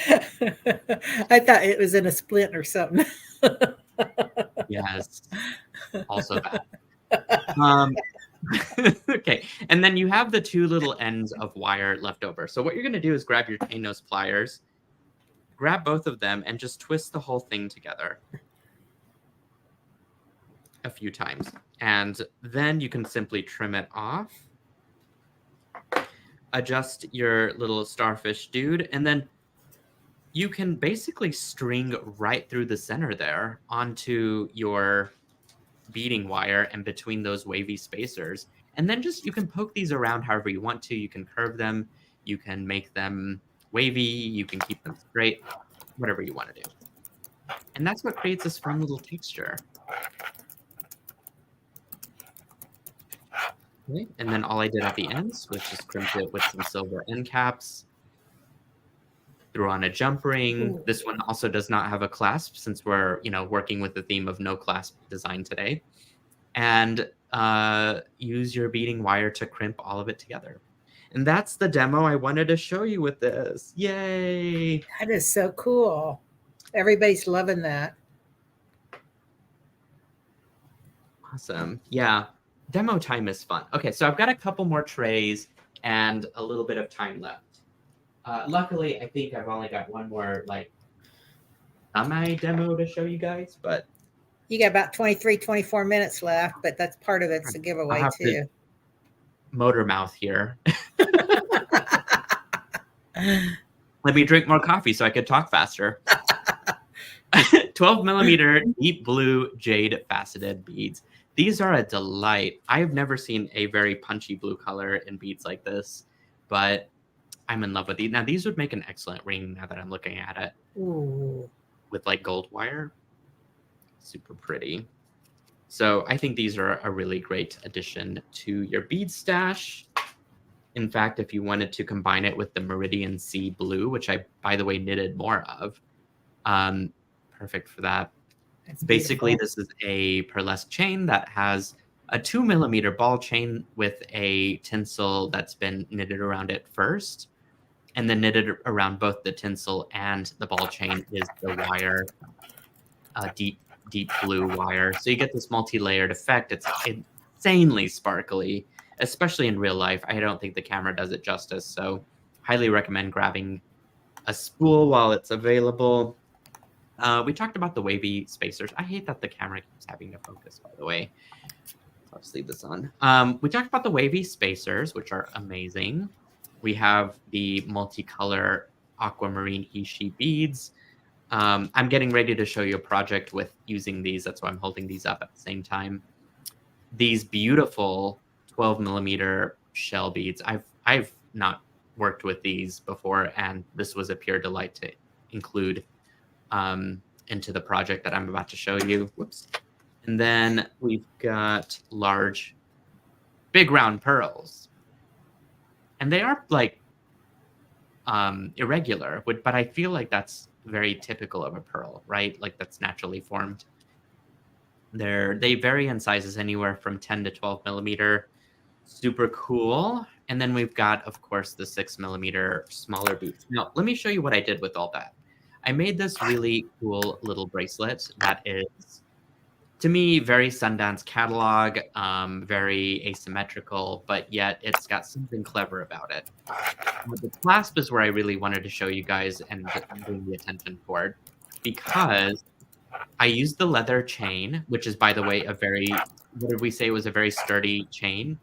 I thought it was in a splint or something. Yes, also that. Okay, and then you have the 2 little ends of wire left over. So what you're going to do is grab your cane nose pliers, grab both of them, and just twist the whole thing together a few times. And then you can simply trim it off. Adjust your little starfish dude, and then you can basically string right through the center there onto your beading wire and between those wavy spacers. And then just you can poke these around however you want to. You can curve them, you can make them wavy, you can keep them straight, whatever you want to do. And that's what creates this fun little texture. Okay. And then all I did at the ends was just crimp it with some silver end caps. Threw on a jump ring. Ooh. This one also does not have a clasp since we're, working with the theme of no clasp design today. And use your beading wire to crimp all of it together. And that's the demo I wanted to show you with this. Yay! That is so cool. Everybody's loving that. Awesome. Yeah. Demo time is fun. Okay, so I've got a couple more trays and a little bit of time left. Luckily, I think I've only got one more demo to show you guys, but you got about 23, 24 minutes left, but that's part of it's a giveaway too. Motor mouth here. Let me drink more coffee so I could talk faster. 12 millimeter deep blue jade faceted beads. These are a delight. I've never seen a very punchy blue color in beads like this, but I'm in love with these. Now, these would make an excellent ring now that I'm looking at it. Ooh. With gold wire. Super pretty. So I think these are a really great addition to your bead stash. In fact, if you wanted to combine it with the Meridian Sea Blue, which I, by the way, knitted more of, perfect for that. Basically, this is a pearlesque chain that has a 2 millimeter ball chain with a tinsel that's been knitted around it first. And then knitted around both the tinsel and the ball chain is the wire, deep blue wire. So you get this multi-layered effect. It's insanely sparkly, especially in real life. I don't think the camera does it justice. So highly recommend grabbing a spool while it's available. We talked about the wavy spacers. I hate that the camera keeps having to focus, by the way. I'll just leave this on. We talked about the wavy spacers, which are amazing. We have the multicolor aquamarine Hishi beads. I'm getting ready to show you a project with using these. That's why I'm holding these up at the same time. These beautiful 12 millimeter shell beads. I've not worked with these before, and this was a pure delight to include into the project that I'm about to show you. Whoops. And then we've got large, big round pearls. And they are irregular, but I feel like that's very typical of a pearl, right? That's naturally formed. They vary in sizes anywhere from 10 to 12 millimeter. Super cool. And then we've got, of course, the 6mm smaller boots. Now, let me show you what I did with all that. I made this really cool little bracelet that is, to me, very Sundance catalog, very asymmetrical, but yet it's got something clever about it. But the clasp is where I really wanted to show you guys and bring the attention toward, because I used the leather chain, which is, by the way, a very, what did we say, was a very sturdy chain,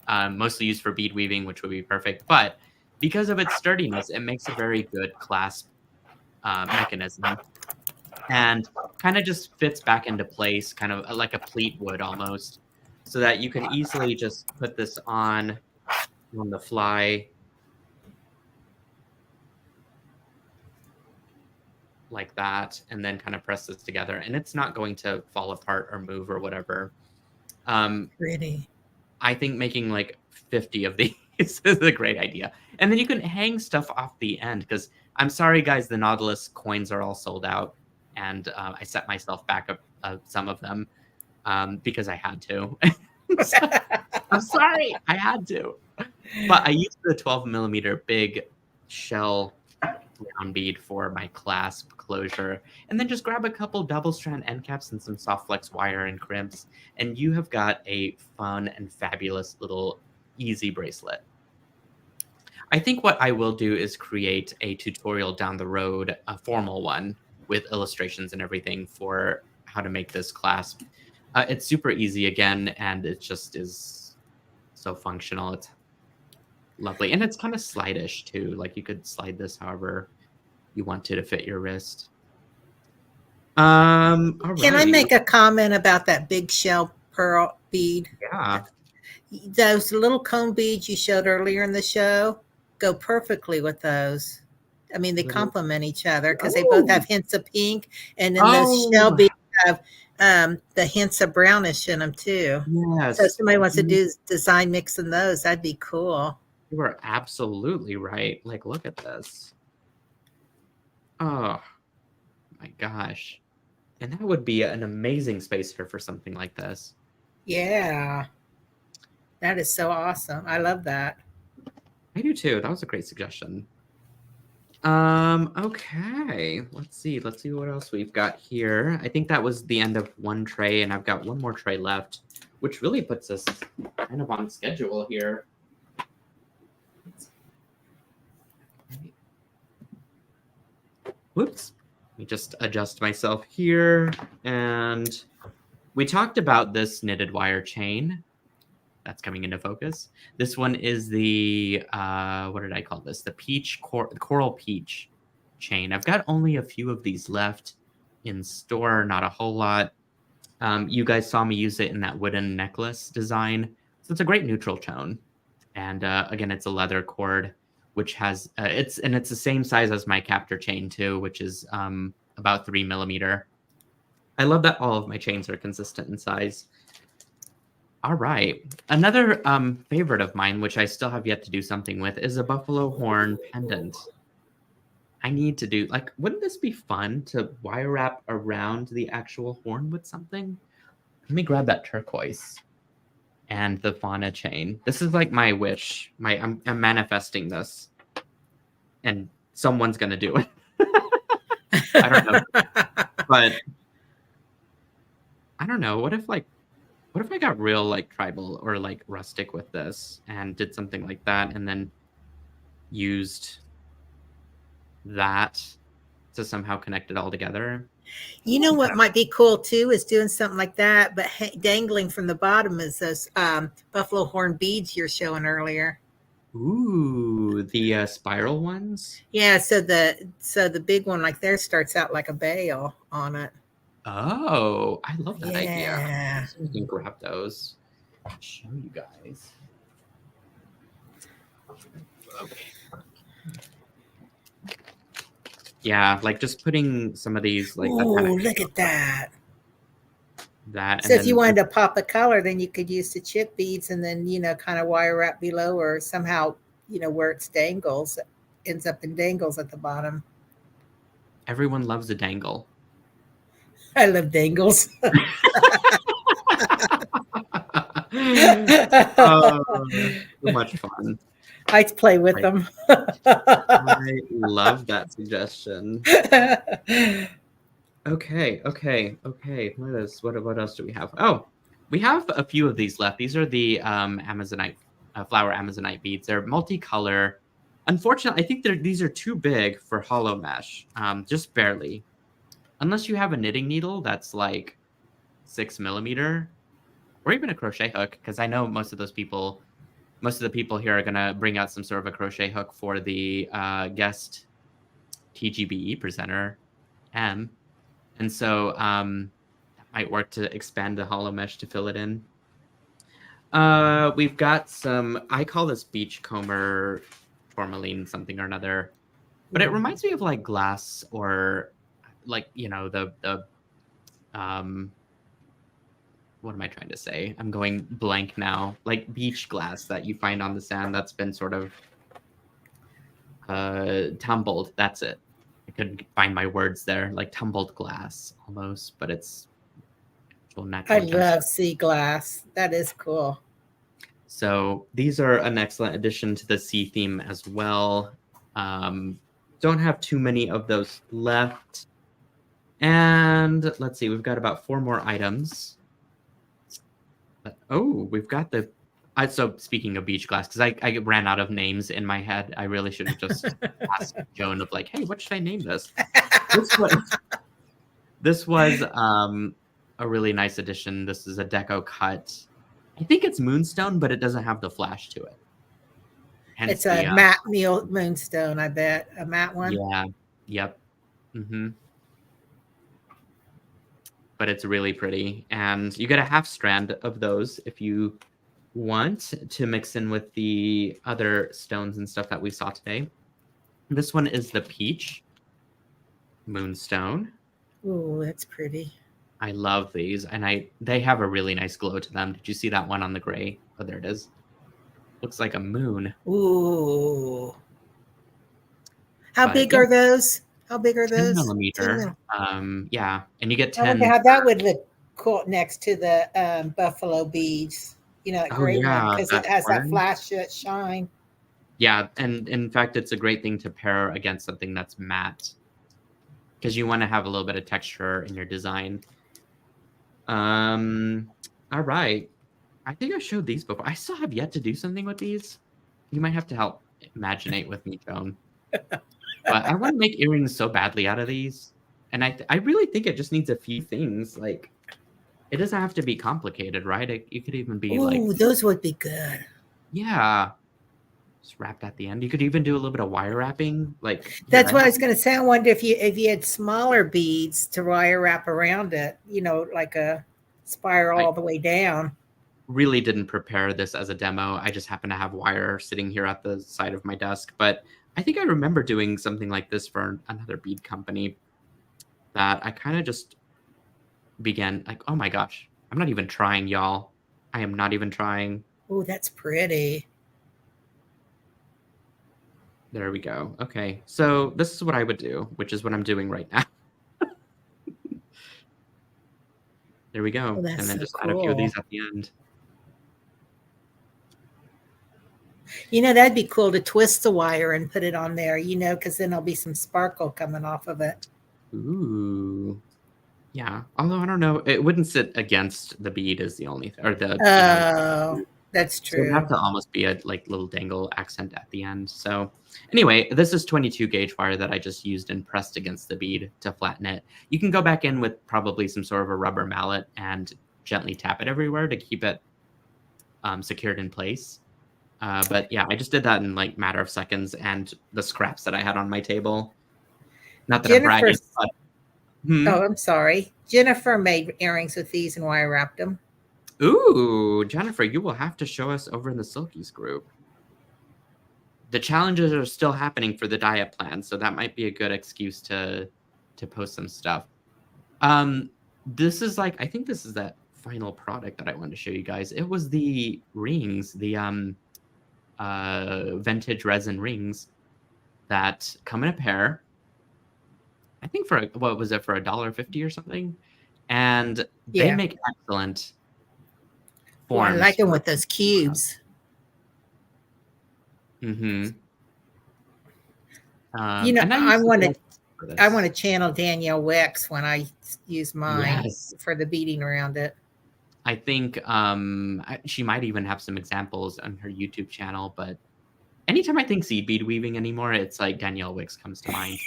mostly used for bead weaving, which would be perfect. But because of its sturdiness, it makes a very good clasp mechanism, and kind of just fits back into place, kind of like a pleat would almost, so that you can easily just put this on the fly like that, and then kind of press this together, and it's not going to fall apart or move or whatever. Pretty. I think making like 50 of these is a great idea. And then you can hang stuff off the end, because I'm sorry, guys, the Nautilus coins are all sold out. And I set myself back up some of them because I had to. I'm sorry, I had to. But I used the 12mm big shell round bead for my clasp closure, and then just grab a couple double strand end caps and some soft flex wire and crimps, and you have got a fun and fabulous little easy bracelet. I think what I will do is create a tutorial down the road, a formal one with illustrations and everything for how to make this clasp. It's super easy again, and it just is so functional. It's lovely, and it's kind of slide-ish too. Like, you could slide this however you want to fit your wrist. Can I make a comment about that big shell pearl bead? Yeah. Those little cone beads you showed earlier in the show go perfectly with those. I mean, they complement each other because they both have hints of pink, and then those shell beads have the hints of brownish in them too. Yes. So if somebody wants to do design mixing those, that'd be cool. You are absolutely right. Like, look at this. Oh my gosh. And that would be an amazing spacer for something like this. Yeah. That is so awesome. I love that. I do too. That was a great suggestion. Okay. Let's see what else we've got here. I think that was the end of one tray, and I've got one more tray left, which really puts us kind of on schedule here. Whoops. Let me just adjust myself here. And we talked about this knitted wire chain. That's coming into focus. This one is the, what did I call this? The peach, coral peach chain. I've got only a few of these left in store, not a whole lot. You guys saw me use it in that wooden necklace design. So it's a great neutral tone. And again, it's a leather cord, which has, it's the same size as my captor chain too, which is about 3mm. I love that all of my chains are consistent in size. All right. Another favorite of mine, which I still have yet to do something with, is a buffalo horn pendant. I need to do, like, wouldn't this be fun to wire wrap around the actual horn with something? Let me grab that turquoise and the fauna chain. This is like my wish. I'm manifesting this, and someone's gonna do it. I don't know, but I don't know. What if I got real like tribal or like rustic with this and did something like that, and then used that to somehow connect it all together? You know what might be cool too is doing something like that, but dangling from the bottom is those buffalo horn beads you're showing earlier. Ooh, the spiral ones. Yeah, so the big one like there starts out like a veil on it. Oh, I love that idea. Yeah. So we can grab those. I'll show you guys. Okay. Yeah, like just putting some of these like. Oh, look at that. That. So if you wanted to pop a color, then you could use the chip beads and then, kind of wire wrap below, or somehow, where it's dangles, ends up in dangles at the bottom. Everyone loves a dangle. I love dangles. Oh, so much fun. I'd play with them. I love that suggestion. Okay. What else do we have? Oh, we have a few of these left. These are the Amazonite flower Amazonite beads. They're multicolor. Unfortunately, I think these are too big for hollow mesh. Just barely. Unless you have a knitting needle that's like 6mm, or even a crochet hook, because I know most of the people here are gonna bring out some sort of a crochet hook for the guest TGBE presenter, M. And so that might work to expand the hollow mesh to fill it in. We've got some, I call this beachcomber tourmaline something or another, but it reminds me of like glass, or like, you know, the what am I trying to say? I'm going blank now. Like beach glass that you find on the sand that's been sort of tumbled. That's it. I couldn't find my words there. Like tumbled glass almost, but it's natural. I love sea glass. That is cool. So these are an excellent addition to the sea theme as well. Don't have too many of those left. And let's see, we've got about 4 more items. Oh, we've got the... so speaking of beach glass, because I ran out of names in my head. I really should have just asked Joan of like, hey, what should I name this? This was a really nice addition. This is a deco cut. I think it's moonstone, but it doesn't have the flash to it. Hence it's a matte moonstone, I bet. A matte one? Yeah. Yep. Mm-hmm. But it's really pretty. And you get a half strand of those if you want to mix in with the other stones and stuff that we saw today. This one is the peach moonstone. Oh, that's pretty. I love these, and they have a really nice glow to them. Did you see that one on the gray? Oh, there it is. Looks like a moon. Ooh. How big are those? How big are those? 10mm. Yeah, and you get 10. I wonder how that would look cool next to the buffalo beads. You know, that gray one, because it has that flash shine. Yeah, and in fact, it's a great thing to pair against something that's matte, because you want to have a little bit of texture in your design. All right. I think I showed these before. I still have yet to do something with these. You might have to help imaginate with me, Joan. But I want to make earrings so badly out of these. And I really think it just needs a few things. Like, it doesn't have to be complicated, right? It could even be like... Ooh, those would be good. Yeah. Just wrapped at the end. You could even do a little bit of wire wrapping. Like, that's what I was going to say. I wonder if you had smaller beads to wire wrap around it, you know, like a spiral all the way down. Really didn't prepare this as a demo. I just happen to have wire sitting here at the side of my desk. But I think I remember doing something like this for another bead company that I kind of just began like, oh my gosh, I'm not even trying, y'all. I am not even trying. Oh, that's pretty. There we go. Okay, so this is what I would do, which is what I'm doing right now. There we go. Oh, and then so just add a few of these at the end. You know, that'd be cool to twist the wire and put it on there, you know, because then there'll be some sparkle coming off of it. Ooh. Yeah. Although I don't know, it wouldn't sit against the bead is the only thing. Or the that's true. So it'd have to almost be a like little dangle accent at the end. So anyway, this is 22 gauge wire that I just used and pressed against the bead to flatten it. You can go back in with probably some sort of a rubber mallet and gently tap it everywhere to keep it secured in place. But yeah, I just did that in like matter of seconds, and the scraps that I had on my table. Not that I'm bragging, but... Oh, I'm sorry. Jennifer made earrings with these and wire wrapped them. Ooh, Jennifer, you will have to show us over in the Silkies group. The challenges are still happening for the diet plan, so that might be a good excuse to post some stuff. This is like, I think this is that final product that I wanted to show you guys. It was the rings, the vintage resin rings that come in a pair. I think for what was it, for $1.50 or something, and they make excellent Well, I forms. like them with those cubes. Mm-hmm. You know, And I want to I want this. to channel Danielle Wicks when I use mine Yes. for the beading around it. I think she might even have some examples on her YouTube channel, but anytime I think seed bead weaving anymore, it's like Danielle Wicks comes to mind.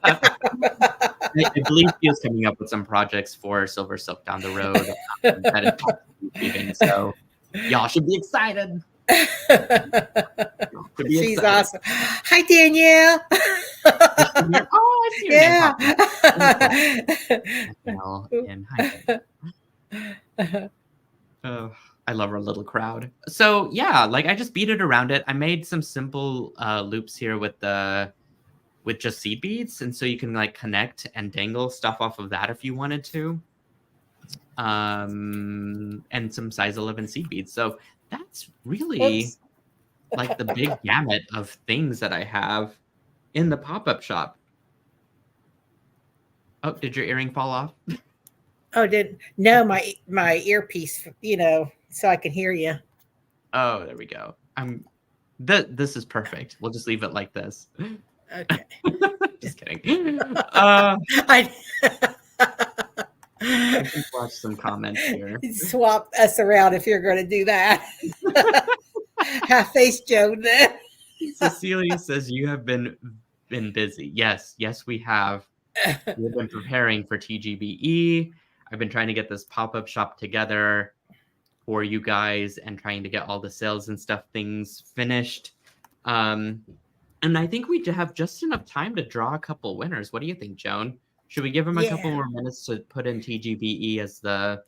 I believe she is coming up with some projects for SilverSilk down the road that involve seed weaving, so y'all should be excited. She's awesome. Hi, Danielle. Oh, I see your Yeah. name. Oh, I love our little crowd. So yeah, like I just beaded around it. I made some simple loops here with just seed beads, and so you can like connect and dangle stuff off of that if you wanted to. And some size 11 seed beads. So that's really like the big gamut of things that I have in the pop-up shop. Oh, did your earring fall off? Oh, no, my earpiece, so I can hear you. Oh, there we go. This is perfect. We'll just leave it like this. Okay. Just kidding. I can watch some comments here. Swap us around if you're going to do that. Half-face Joe then. Cecilia says you have been busy. Yes, we have. We've been preparing for TGBE. I've been trying to get this pop-up shop together for you guys and trying to get all the sales and stuff things finished. And I think we have just enough time to draw a couple winners. What do you think, Joan? Should we give them a couple more minutes to put in TGBE as the...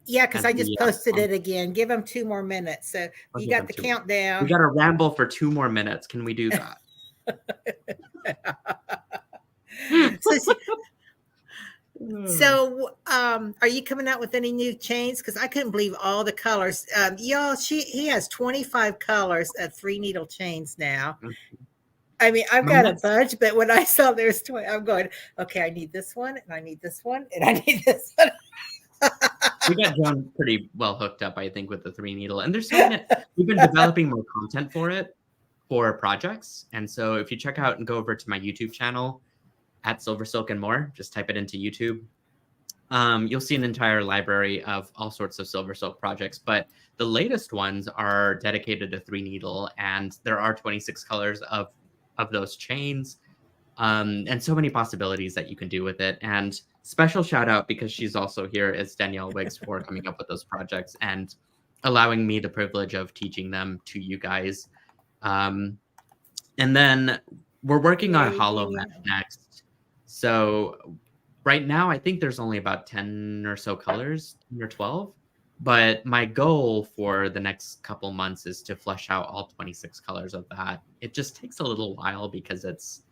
Yeah, because I just posted it again. Give them 2 more minutes. So you got the countdown. We got to ramble for 2 more minutes. Can we do that? So, are you coming out with any new chains? Because I couldn't believe all the colors. Y'all, he has 25 colors of 3-needle chains now. I mean, I've got a bunch, but when I saw there's 20, I'm going, okay, I need this one, and I need this one, and I need this one. We got John pretty well hooked up, I think, with the 3-needle, and there's so many. We've been developing more content for it, for projects, and so if you check out and go over to my YouTube channel at SilverSilk and more, just type it into YouTube. You'll see an entire library of all sorts of SilverSilk projects, but the latest ones are dedicated to 3-needle, and there are 26 colors of those chains, and so many possibilities that you can do with it. And special shout out, because she's also here, is Danielle Wicks for coming up with those projects and allowing me the privilege of teaching them to you guys. And then we're working on Hollow Mesh next. So right now, I think there's only about 10 or so colors, 10 or 12. But my goal for the next couple months is to flesh out all 26 colors of that. It just takes a little while because it's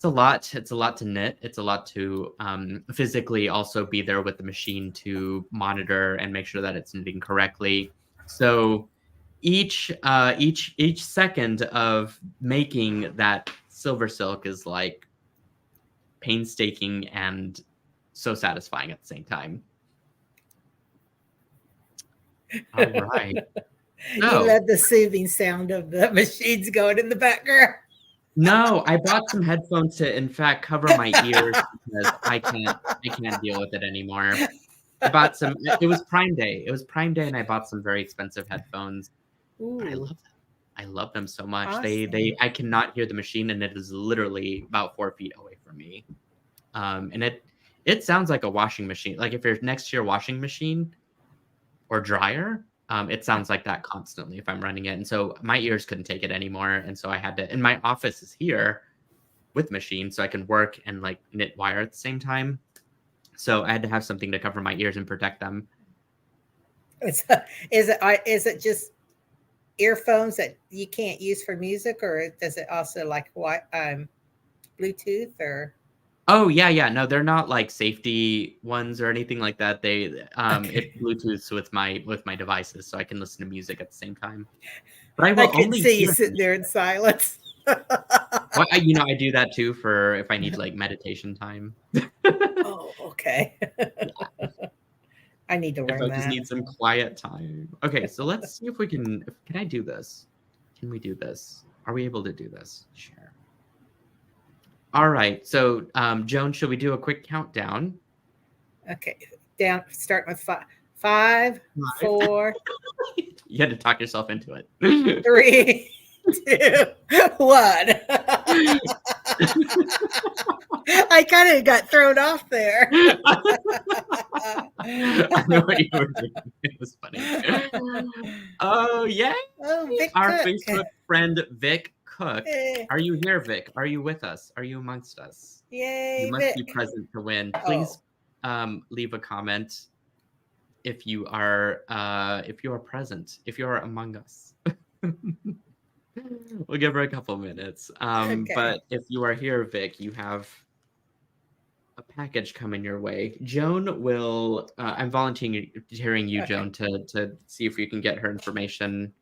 a lot. It's a lot to knit. It's a lot to physically also be there with the machine to monitor and make sure that it's knitting correctly. So each second of making that SilverSilk is like painstaking and so satisfying at the same time. All right. You love the soothing sound of the machines going in the background. No, I bought some headphones to, in fact, cover my ears because I can't deal with it anymore. I bought some. It was Prime Day. And I bought some very expensive headphones. But I love them. I love them so much. Awesome. I cannot hear the machine, and it is literally about 4 feet away from me. And it sounds like a washing machine. Like if you're next to your washing machine or dryer, it sounds like that constantly if I'm running it. And so my ears couldn't take it anymore. And so I had to, and my office is here with machine, so I can work and like knit wire at the same time. So I had to have something to cover my ears and protect them. Is it just earphones that you can't use for music, or does it also like Bluetooth or? Oh yeah. No, they're not like safety ones or anything like that. It Bluetooths with my devices, so I can listen to music at the same time. But I can see you sitting there in silence. Well, I do that too for if I need like meditation time. Oh, okay. I need to If learn I just that. need some quiet time. Okay, so let's see if we can. Can I do this? Can we do this? Are we able to do this? Sure. All right. So, Joan, should we do a quick countdown? Okay. Down. Start with five. Five, 4. You had to talk yourself into it. 3, 2, 1. I kind of got thrown off there. I know what you were doing. It was funny. Oh, yay! Oh, Vic Our Cook. Facebook friend Vic Cook. Hey. Are you here, Vic? Are you with us? Are you amongst us? Yay, You must Vic. be present to win. Please leave a comment if you are present, if you are among us. We'll give her a couple minutes. Okay. But if you are here, Vic, you have a package coming your way. Joan will. I'm volunteering you, Okay. Joan, to see if you can get her information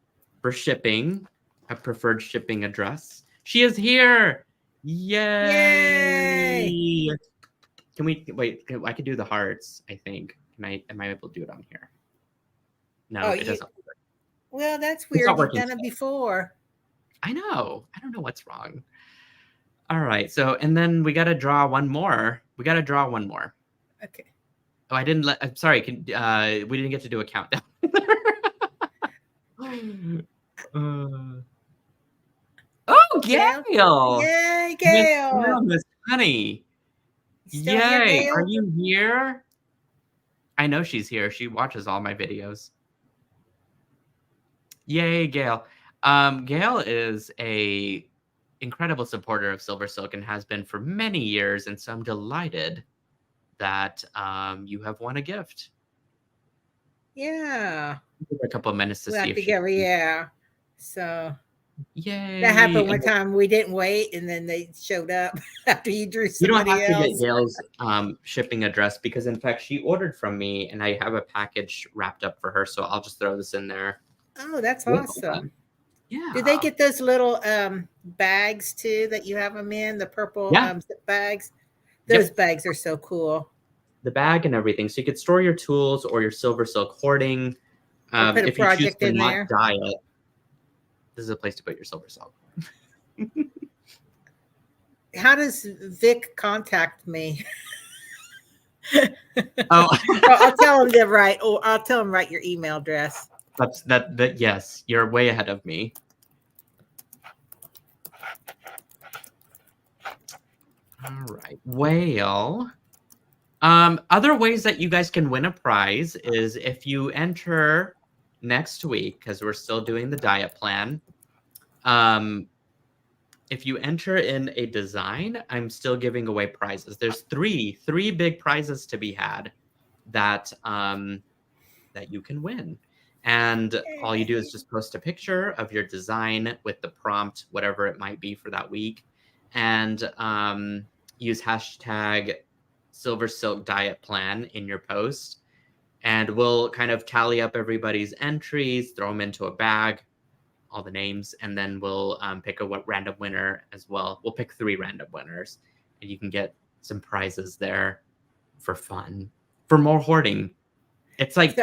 for shipping, a preferred shipping address. She is here! Yay! Yay! Can we wait? I could do the hearts. I think. Am I able to do it on here? No, it doesn't work. Well, that's weird. You've done it before. I know. I don't know what's wrong. All right. So, and then we got to draw one more. We got to draw one more. Okay. Oh, I didn't I'm sorry. We didn't get to do a countdown. Oh, Gail! Yay, Gail! Miss Honey. Still Yay! here, Gail? Are you here? I know she's here. She watches all my videos. Yay, Gail. Gail is a incredible supporter of SilverSilk and has been for many years, and so I'm delighted that you have won a gift. Yeah. Give her a couple of minutes to see if yeah. So yay. That happened one time. We didn't wait, and then they showed up after you drew somebody else. You don't have to get Gail's shipping address because, in fact, she ordered from me, and I have a package wrapped up for her, so I'll just throw this in there. Oh, that's awesome. Yeah. Do they get those little bags, too, that you have them in, the purple bags? Those bags are so cool. The bag and everything. So you could store your tools or your SilverSilk hoarding. Put a if you choose project to in not there. dye it, this is a place to put your SilverSilk. How does Vic contact me? Oh, I'll tell him to write. Or I'll tell him write your email address. That yes, you're way ahead of me. All right. Well, other ways that you guys can win a prize is if you enter next week, because we're still doing the diet plan. If you enter in a design, I'm still giving away prizes. There's three big prizes to be had that that you can win. And all you do is just post a picture of your design with the prompt, whatever it might be for that week, and use hashtag SilverSilk diet plan in your post. And we'll kind of tally up everybody's entries, throw them into a bag, all the names, and then we'll pick a random winner as well. We'll pick 3 random winners, and you can get some prizes there for fun, for more hoarding. It's like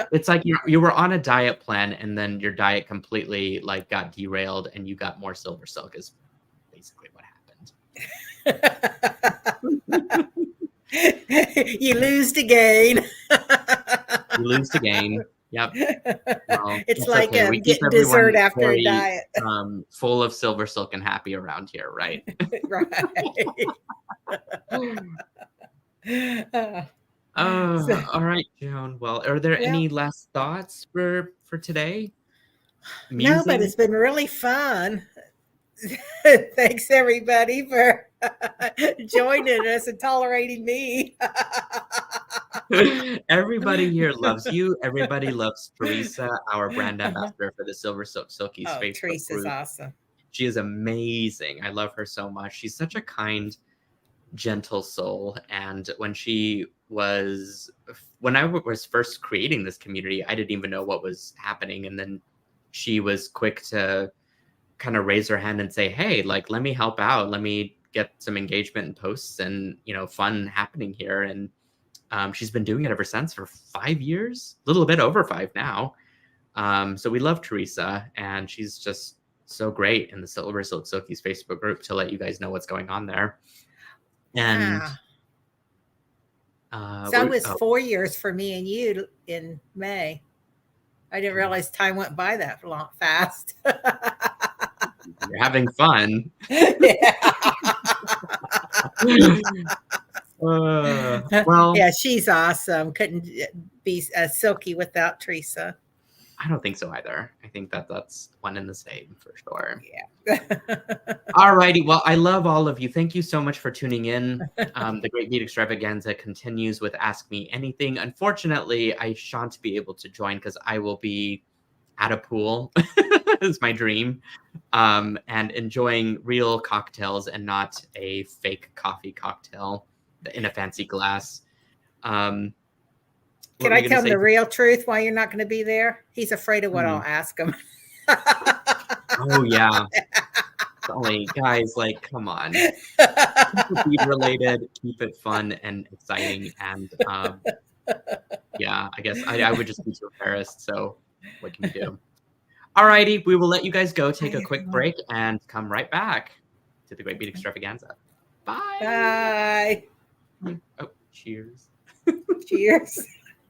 you were on a diet plan, and then your diet completely got derailed, and you got more SilverSilk. Is basically what happened. You lose to gain. You lose to gain. Yep. Well, it's like getting dessert after a diet. Full of SilverSilk and happy around here, right? Right. All right, Joan. Well, are there any last thoughts for today? No, but it's been really fun. Thanks everybody for joining us and tolerating me. Everybody here loves you. Everybody loves Teresa, our brand ambassador for the SilverSilk Silkies Facebook Teresa's group. awesome. She is amazing. I love her so much. She's such a kind, gentle soul. And when I was first creating this community, I didn't even know what was happening. And then she was quick to kind of raise her hand and say, hey, let me help out. Let me get some engagement and posts and, fun happening here. And she's been doing it ever since for 5 years, a little bit over 5 now. So we love Teresa, and she's just so great in the SilverSilk Silkies Facebook group to let you guys know what's going on there. And so it was 4 years for me and you in May. I didn't realize time went by that fast. You're having fun. Well, yeah, she's awesome. Couldn't be Silky without Teresa. I don't think so either. I think that's one and the same for sure. Yeah. All righty. Well, I love all of you. Thank you so much for tuning in. The Great Bead Extravaganza continues with Ask Me Anything. Unfortunately, I shan't be able to join because I will be at a pool. It's my dream. And enjoying real cocktails and not a fake coffee cocktail in a fancy glass. Can I tell him the real truth why you're not going to be there? He's afraid of what I'll ask him. Oh, yeah. Only guys, like, come on. Keep it bead related, keep it fun and exciting. And yeah, I guess I would just be too embarrassed. So what can we do? All righty, we will let you guys go take a quick break and come right back to the Great Bead Extravaganza. Bye. Bye. Oh, cheers. Cheers.